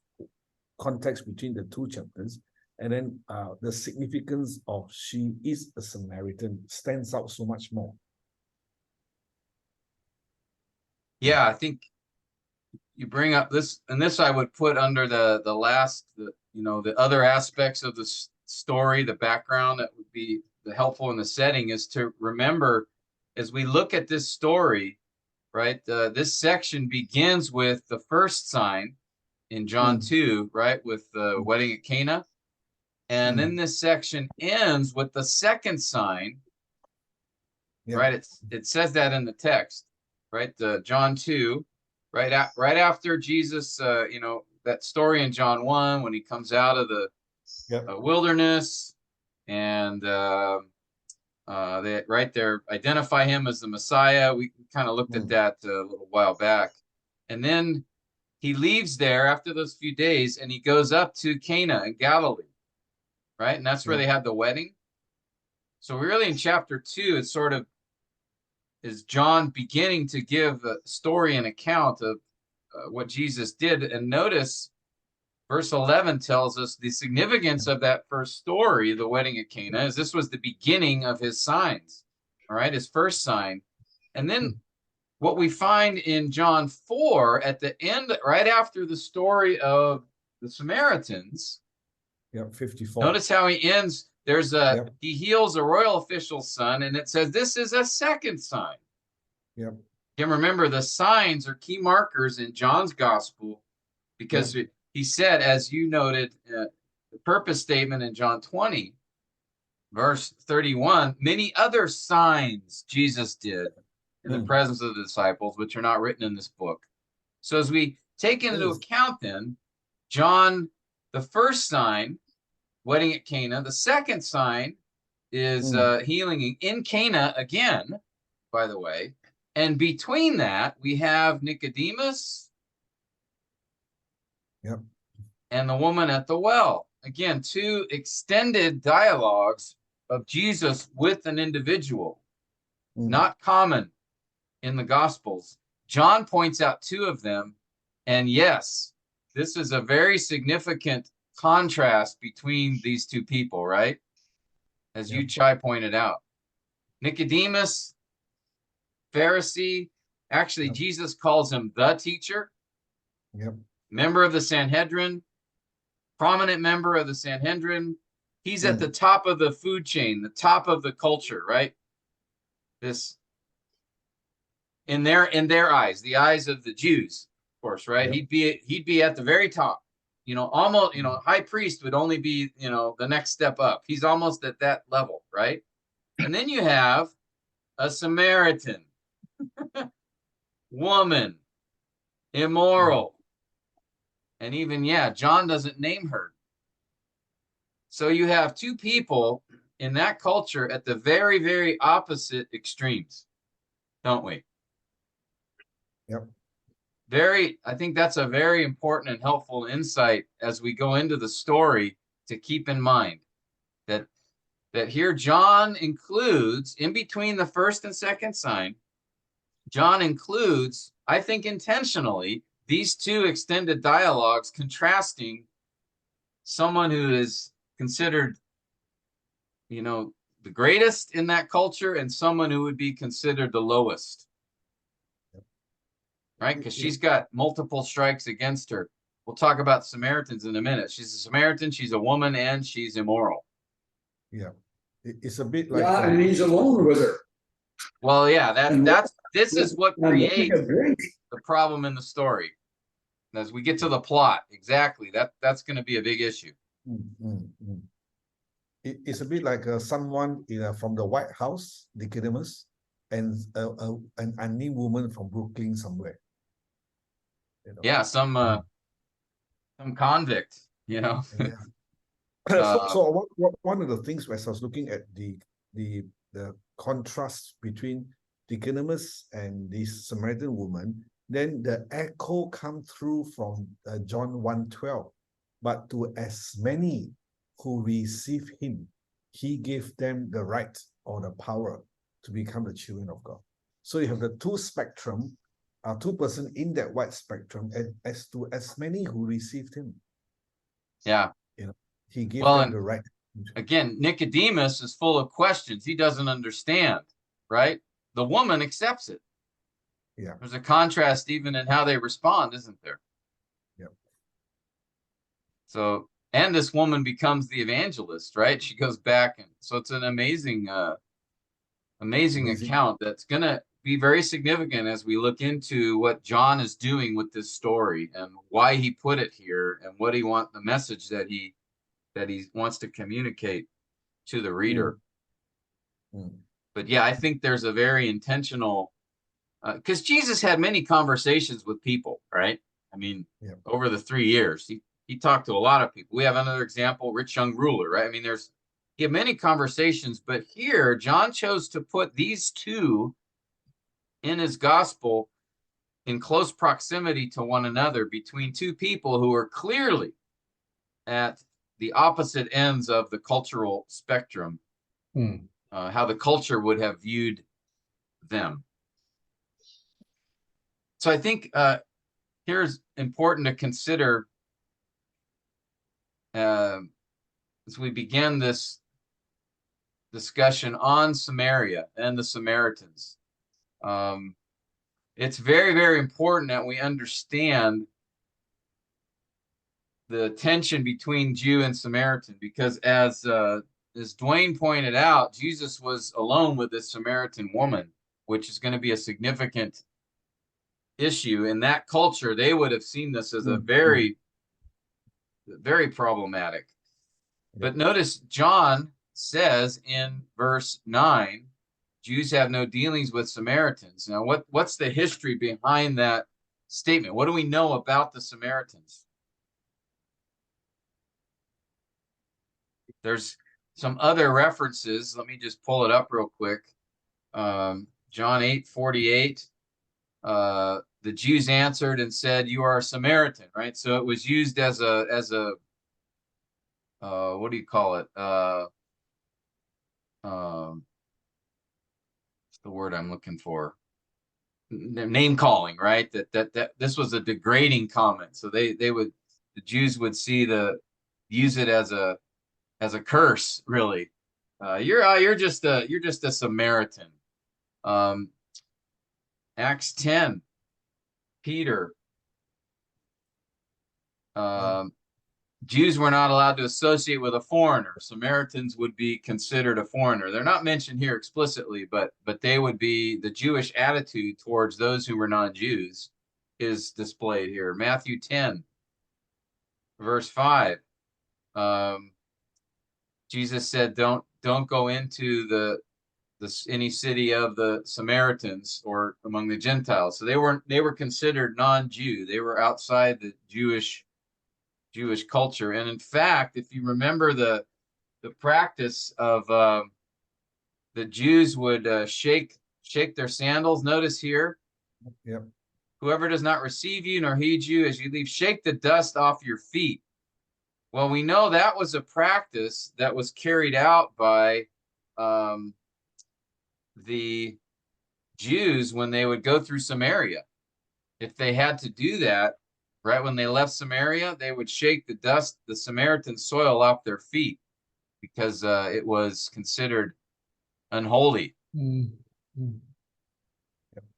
context between the 2 chapters, and then the significance of she is a Samaritan stands out so much more. Yeah, I think you bring up this, and this I would put under the other aspects of the story, the background that would be helpful in the setting, is to remember as we look at this story, right? This section begins with the first sign in John 2, right, with the wedding at Cana. And then this section ends with the second sign, right? It says that in the text, right? John 2, right after Jesus, that story in John 1 when he comes out of the wilderness, and they right there identify him as the Messiah. We kind of looked at that a little while back, and then he leaves there after those few days, and he goes up to Cana in Galilee, right? And that's where they had the wedding. So really in chapter 2, it sort of is John beginning to give a story and account of what Jesus did. And notice verse 11 tells us the significance of that first story, the wedding at Cana, is this was the beginning of his signs, all right, his first sign. And then what we find in John 4 at the end, right after the story of the Samaritans, 54. notice how he ends. There's a Yep. he heals a royal official's son, and it says this is a second sign. Yep. Again, remember the signs are key markers in John's gospel because he said, as you noted, the purpose statement in John 20, verse 31, many other signs Jesus did in the presence of the disciples, which are not written in this book. So as we take into account then, John, the first sign, wedding at Cana, the second sign is healing in Cana again, by the way. And between that, we have Nicodemus and the woman at the well. Again, two extended dialogues of Jesus with an individual, not common in the Gospels. John points out two of them. And yes, this is a very significant contrast between these two people, right? As you, Chai, pointed out. Nicodemus, Pharisee, actually, Jesus calls him the teacher, member of the Sanhedrin, prominent member of the Sanhedrin. He's at the top of the food chain, the top of the culture, right? This, in their eyes, the eyes of the Jews, of course, right? He'd be at the very top. You know, almost, you know, high priest would only be, you know, the next step up. He's almost at that level, right? And then you have a Samaritan woman, immoral. And even, John doesn't name her. So you have two people in that culture at the very, very opposite extremes, don't we? I think that's a very important and helpful insight as we go into the story to keep in mind that here John includes, in between the first and second sign, John includes, I think intentionally, these two extended dialogues contrasting someone who is considered, you know, the greatest in that culture and someone who would be considered the lowest. Right? Because she's got multiple strikes against her. We'll talk about Samaritans in a minute. She's a Samaritan, she's a woman, and she's immoral. It's a bit like and he's alone with her. Well, this is what creates the problem in the story. As we get to the plot, exactly, that's going to be a big issue. It's a bit like someone from the White House, Nicodemus, and an unnamed woman from Brooklyn somewhere. You know? Yeah, some convict, you know. So one of the things as I was looking at the contrast between Nicodemus and this Samaritan woman, then the echo come through from John 1:12. But to as many who receive him, he gave them the right or the power to become the children of God. So you have the two spectrum, two person in that white spectrum, as to as many who received him. Yeah. You know, he gave them the right. Again, Nicodemus is full of questions. He doesn't understand, right? The woman accepts it. Yeah. There's a contrast even in how they respond, isn't there? Yeah. So, and this woman becomes the evangelist, right? She goes back, and so it's an amazing account that's going to be very significant as we look into what John is doing with this story and why he put it here and what the message that he wants to communicate to the reader. But yeah, I think there's a very intentional, because Jesus had many conversations with people, right? I mean, over the 3 years, he talked to a lot of people. We have another example, rich young ruler, right? I mean, he had many conversations, but here John chose to put these two in his gospel in close proximity to one another between two people who are clearly at the opposite ends of the cultural spectrum, how the culture would have viewed them. So I think here's important to consider as we begin this discussion on Samaria and the Samaritans. It's very, very important that we understand the tension between Jew and Samaritan, because as Dwayne pointed out, Jesus was alone with this Samaritan woman, which is going to be a significant issue. In that culture, they would have seen this as a very, very problematic. But notice John says in verse 9, Jews have no dealings with Samaritans. Now, what's the history behind that statement? What do we know about the Samaritans? There's some other references. Let me just pull it up real quick. John 8:48. The Jews answered and said, "You are a Samaritan," right? So it was used as a what do you call it? What's the word I'm looking for? Name calling, right? That this was a degrading comment. So the Jews would use it as a curse, really. You're just a Samaritan. Acts 10, Peter. Jews were not allowed to associate with a foreigner. Samaritans would be considered a foreigner. They're not mentioned here explicitly, but they would be, the Jewish attitude towards those who were non-Jews is displayed here. Matthew 10, verse 5. Jesus said, don't go into any city of the Samaritans or among the Gentiles. So they were considered non-Jew. They were outside the Jewish culture. And in fact, if you remember the practice of the Jews would shake their sandals. Notice here, Yep. Whoever does not receive you nor heed you as you leave, shake the dust off your feet. Well, we know that was a practice that was carried out by the Jews when they would go through Samaria. If they had to do that, right when they left Samaria, they would shake the dust, the Samaritan soil off their feet, because it was considered unholy.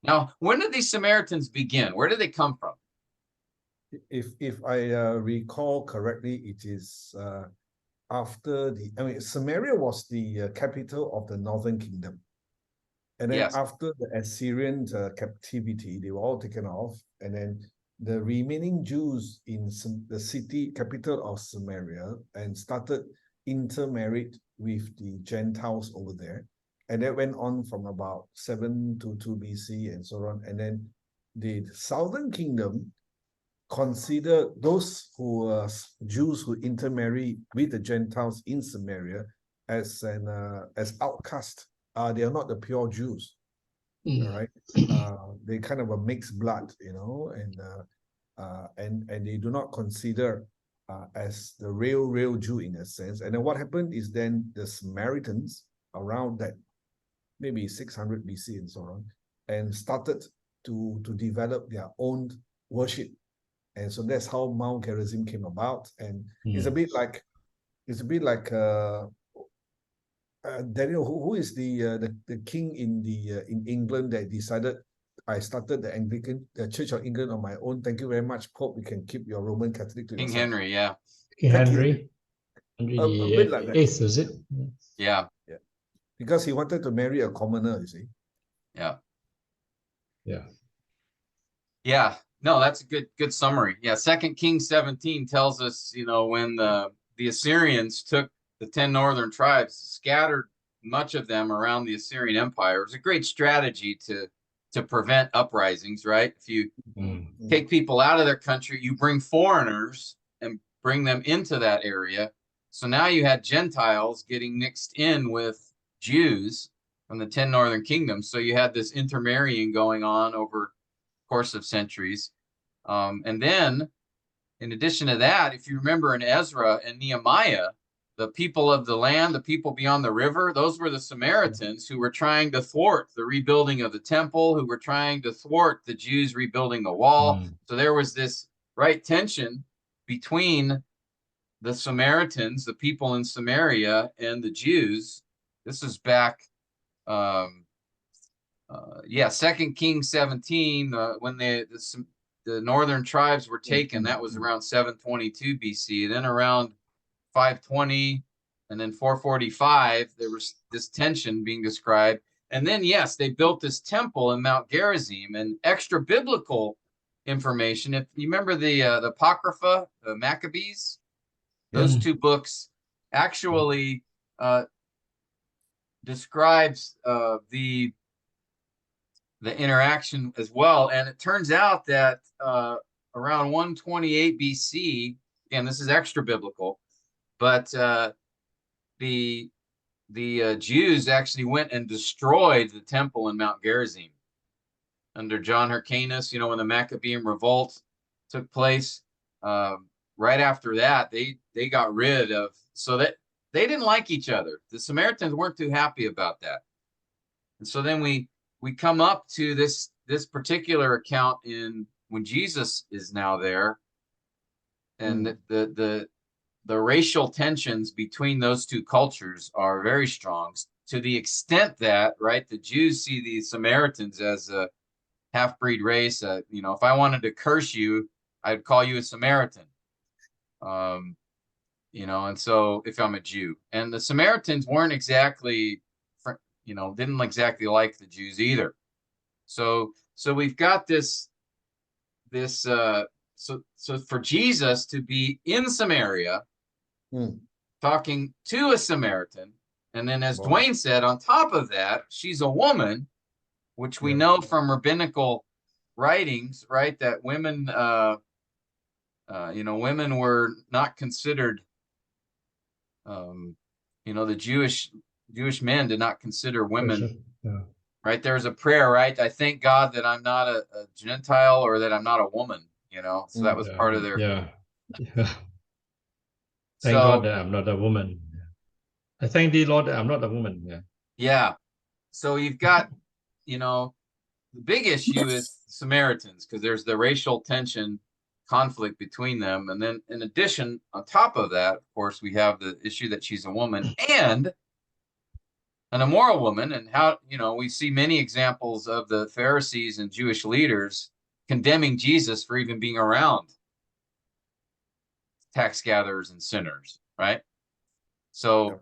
Now, when did these Samaritans begin? Where did they come from? If I recall correctly, it is after Samaria was the capital of the Northern Kingdom. And then Yes. after the Assyrian captivity, they were all taken off. And then the remaining Jews in the city capital of Samaria and started intermarried with the Gentiles over there. And that went on from about 722 BC and so on. And then the Southern Kingdom consider those who Jews who intermarry with the Gentiles in Samaria as outcast. They are not the pure Jews, right? They kind of a mixed blood, and they do not consider as the real Jew in a sense. And then what happened is then the Samaritans around that maybe 600 BC and so on, and started to develop their own worship. And so that's how Mount Gerizim came about. And it's a bit like Daniel, who is the king in England that decided, I started the Church of England on my own. Thank you very much, Pope. You can keep your Roman Catholic to King yourself. Henry, yeah. King Henry. A bit like that. Eighth, is it? Yeah. Because he wanted to marry a commoner, you see. Yeah. Yeah. Yeah. No, that's a good summary. Yeah. 2 Kings 17 tells us, when the Assyrians took the 10 northern tribes, scattered much of them around the Assyrian Empire. It was a great strategy to prevent uprisings, right? If you take people out of their country, you bring foreigners and bring them into that area. So now you had Gentiles getting mixed in with Jews from the 10 northern kingdoms. So you had this intermarrying going on over the course of centuries. And then, in addition to that, if you remember in Ezra and Nehemiah, the people of the land, the people beyond the river, those were the Samaritans who were trying to thwart the rebuilding of the temple, who were trying to thwart the Jews rebuilding the wall. So there was this tension between the Samaritans, the people in Samaria, and the Jews. This is back, yeah, 2 Kings 17, when the northern tribes were taken. That was around 722 BC. Then around 520 and then 445, there was this tension being described. And then, yes, they built this temple in Mount Gerizim. And extra biblical information, if you remember the Apocrypha, the Maccabees, those two books actually describes the interaction as well. And it turns out that around 128 BC, again, this is extra biblical, but the Jews actually went and destroyed the temple in Mount Gerizim under John Hyrcanus. You know, when the Maccabean revolt took place, right after that, they got rid of, so that they didn't like each other. The Samaritans weren't too happy about that. And so then we come up to this particular account when Jesus is now there, and the racial tensions between those two cultures are very strong, to the extent that, right, the Jews see the Samaritans as a half-breed race. You know, if I wanted to curse you, I'd call you a Samaritan. You know, and so if I'm a Jew, and the Samaritans weren't exactly, you know, didn't exactly like the Jews either. So we've got this so for Jesus to be in Samaria, talking to a Samaritan, and then, as Dwayne said, on top of that, she's a woman, which we know from rabbinical writings, right, that women, you know, women were not considered, you know, the Jewish men did not consider women. Right, there's a prayer, right? I thank God that I'm not a Gentile, or that I'm not a woman, you know. So that was part of their Thank God that I'm not a woman. I thank thee, Lord, that I'm not a woman. Yeah. So you've got, you know, the big issue is Samaritans, because there's the racial tension, conflict between them. And then in addition, on top of that, of course, we have the issue that she's a woman and an immoral woman. And how, you know, we see many examples of the Pharisees and Jewish leaders condemning Jesus for even being around tax gatherers and sinners, right? So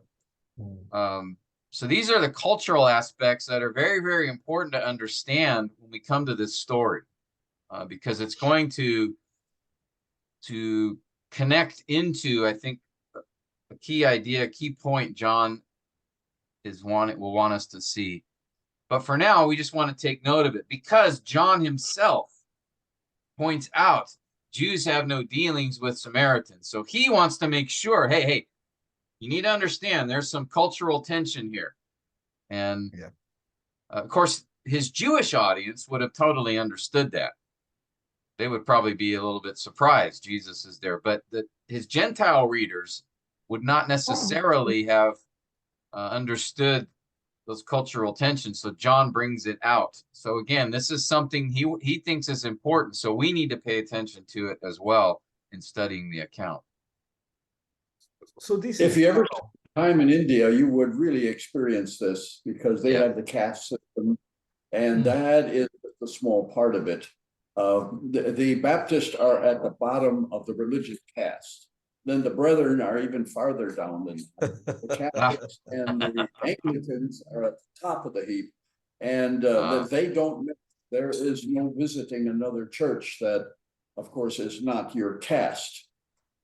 so these are the cultural aspects that are very, very important to understand when we come to this story, because it's going to connect into, I think, a key idea, a key point John will want us to see. But for now, we just want to take note of it, because John himself points out Jews have no dealings with Samaritans. So he wants to make sure, hey, you need to understand there's some cultural tension here. And of course, his Jewish audience would have totally understood that. They would probably be a little bit surprised Jesus is there, but his Gentile readers would not necessarily have understood those cultural tensions. So John brings it out. So again, this is something he thinks is important. So we need to pay attention to it as well in studying the account. So this if you ever spent time in India, you would really experience this, because they have the caste system, and that is a small part of it. The Baptists are at the bottom of the religious caste. Then the Brethren are even farther down than the Catholics, and the Anglicans are at the top of the heap. And they don't. There is no visiting another church that, of course, is not your caste.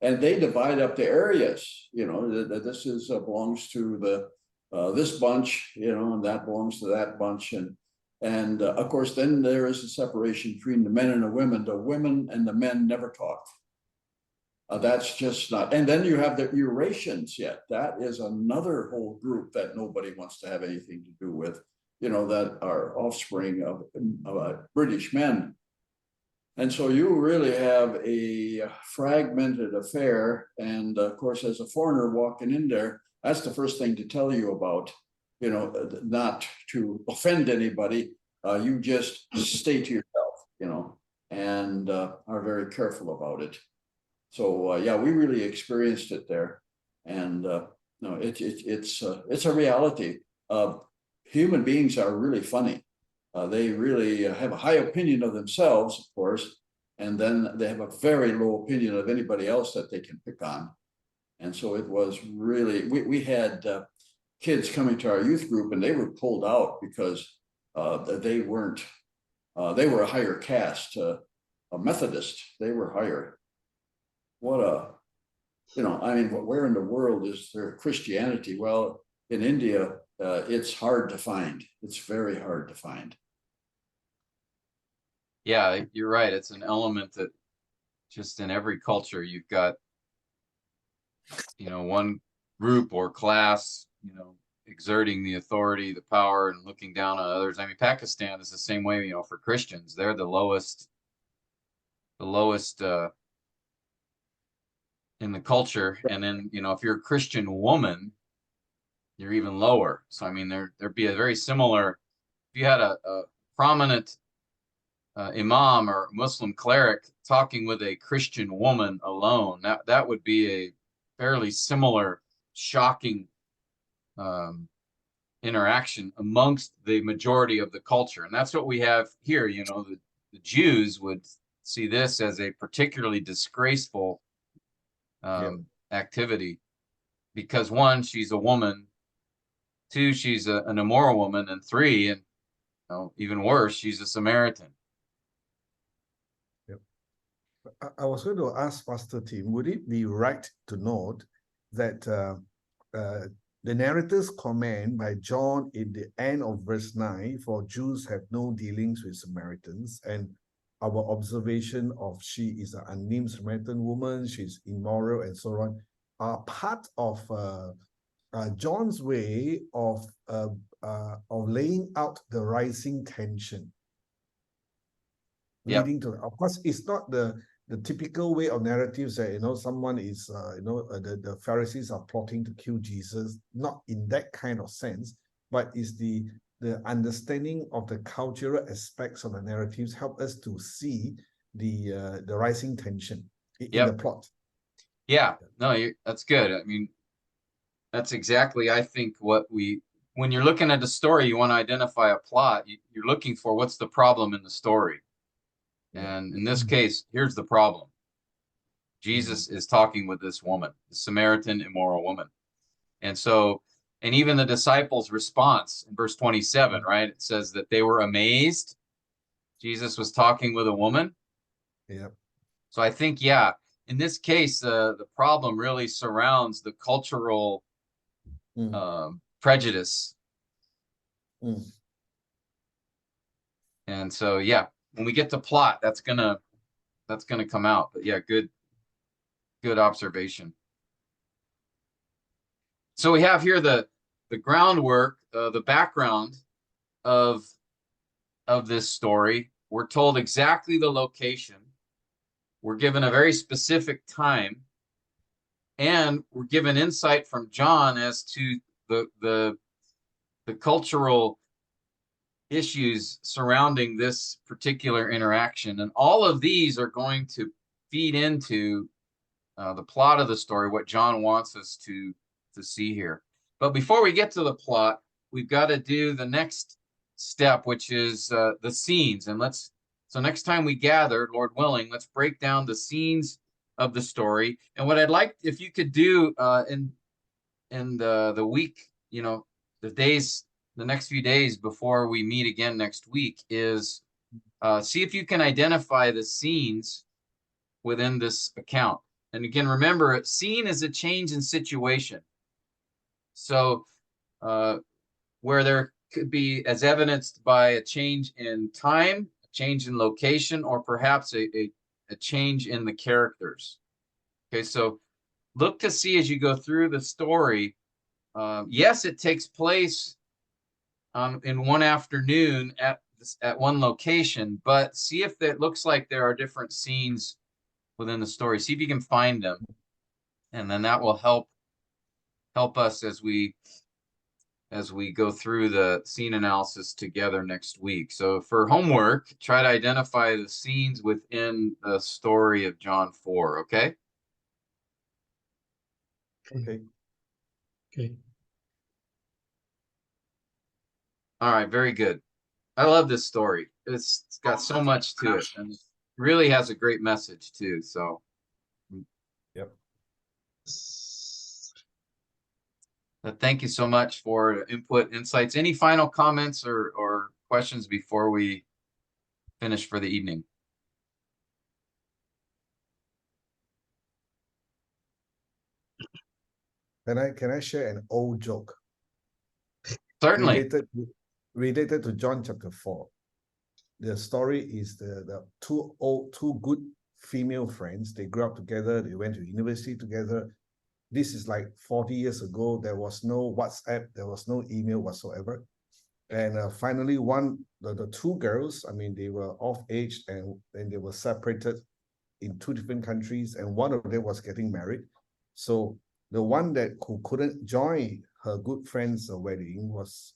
And they divide up the areas. You know, this belongs to the this bunch. You know, and that belongs to that bunch. And of course, then there is a separation between the men and the women. The women and the men never talk. That's just not. And then you have the Eurasians. Yet that is another whole group that nobody wants to have anything to do with. You know, that are offspring of British men. And so you really have a fragmented affair. And of course, as a foreigner walking in there, that's the first thing to tell you about, you know, not to offend anybody. You just stay to yourself, you know, and are very careful about it. So yeah, we really experienced it there, and no, it's a reality. Human beings are really funny. They really have a high opinion of themselves, of course, and then they have a very low opinion of anybody else that they can pick on. And so it was really, we had kids coming to our youth group, and they were pulled out because they weren't, they were a higher caste, a Methodist. They were higher. What a, you know, I mean, where in the world is there Christianity? Well, in India, it's hard to find. It's very hard to find. Yeah, you're right. It's an element that just in every culture, you've got, you know, one group or class, you know, exerting the authority, the power, and looking down on others. I mean, Pakistan is the same way, you know, for Christians. They're the lowest in the culture. And then, you know, if you're a Christian woman, you're even lower. So, I mean, there'd be a very similar, if you had a prominent imam or Muslim cleric talking with a Christian woman alone, that would be a fairly similar, shocking interaction amongst the majority of the culture. And that's what we have here. You know, the Jews would see this as a particularly disgraceful activity because one, she's a woman, two, she's an immoral woman, and three, and you know, even worse, she's a Samaritan. I was going to ask Pastor Tim, would it be right to note that the narrator's comment by John in the end of verse 9, for Jews have no dealings with Samaritans, and our observation of she is an unnamed Samaritan woman, she's immoral, and so on, are part of John's way of laying out the rising tension. Yep. Leading to, of course, it's not the typical way of narratives that, you know, someone is, the Pharisees are plotting to kill Jesus, not in that kind of sense, but it's the understanding of the cultural aspects of the narratives help us to see the rising tension in the plot. Yeah, no, that's good. I mean, that's exactly, I think, what when you're looking at a story, you want to identify a plot, you're looking for what's the problem in the story. And in this case, here's the problem. Jesus is talking with this woman, the Samaritan immoral woman. And so, and even the disciples' response in verse 27, right? It says that they were amazed. Jesus was talking with a woman. Yeah. So I think, yeah, in this case, the problem really surrounds the cultural prejudice. And so, yeah, when we get to plot, that's gonna come out. But yeah, good observation. So we have here the groundwork, the background of this story. We're told exactly the location. We're given a very specific time, and we're given insight from John as to the cultural issues surrounding this particular interaction. And all of these are going to feed into the plot of the story, what John wants us to see here. But before we get to the plot, we've got to do the next step, which is the scenes. And so next time we gather, Lord willing, let's break down the scenes of the story. And what I'd like, if you could do in the week, you know, the next few days before we meet again next week, is see if you can identify the scenes within this account. And again, remember, scene is a change in situation. So where there could be, as evidenced by a change in time, a change in location, or perhaps a change in the characters. Okay, so look to see as you go through the story. Yes, it takes place in one afternoon at one location, but see if it looks like there are different scenes within the story. See if you can find them, and then that will help us as we go through the scene analysis together next week. So for homework, try to identify the scenes within the story of John 4, okay? Okay. Okay. All right, very good. I love this story. It's got so much to it, and it really has a great message too. So, Yep. thank you so much for the input, insights. Any final comments or questions before we finish for the evening? Can I share an old joke Certainly. related to John chapter 4? The story is the two good female friends. They grew up together. They went to university together. This is like 40 years ago. There was no WhatsApp. There was no email whatsoever. And finally, the two girls, I mean, they were of age and they were separated in two different countries, and one of them was getting married. So the one who couldn't join her good friend's wedding was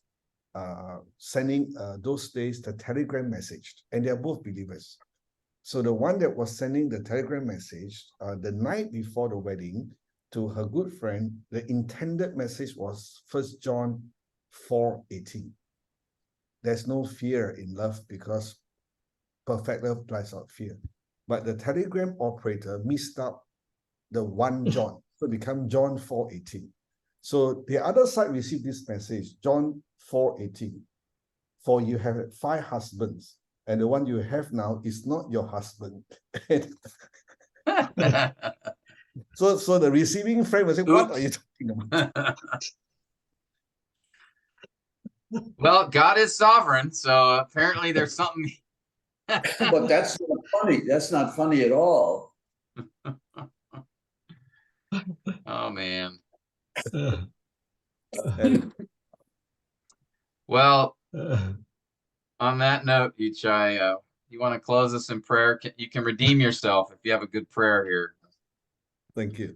sending those days the telegram message, and they're both believers. So the one that was sending the telegram message the night before the wedding to her good friend, the intended message was 1 John 4:18. There's no fear in love because perfect love drives out fear. But the telegram operator missed out the 1 John, so it became John 4:18. So the other side received this message, John 4:18. For you have 5 husbands, and the one you have now is not your husband. So the receiving friend was saying, what are you talking about? Well, God is sovereign, so apparently there's something. But that's not funny. That's not funny at all. Oh man. And Well, on that note, Yichai, you want to close us in prayer? You can redeem yourself if you have a good prayer here. thank you.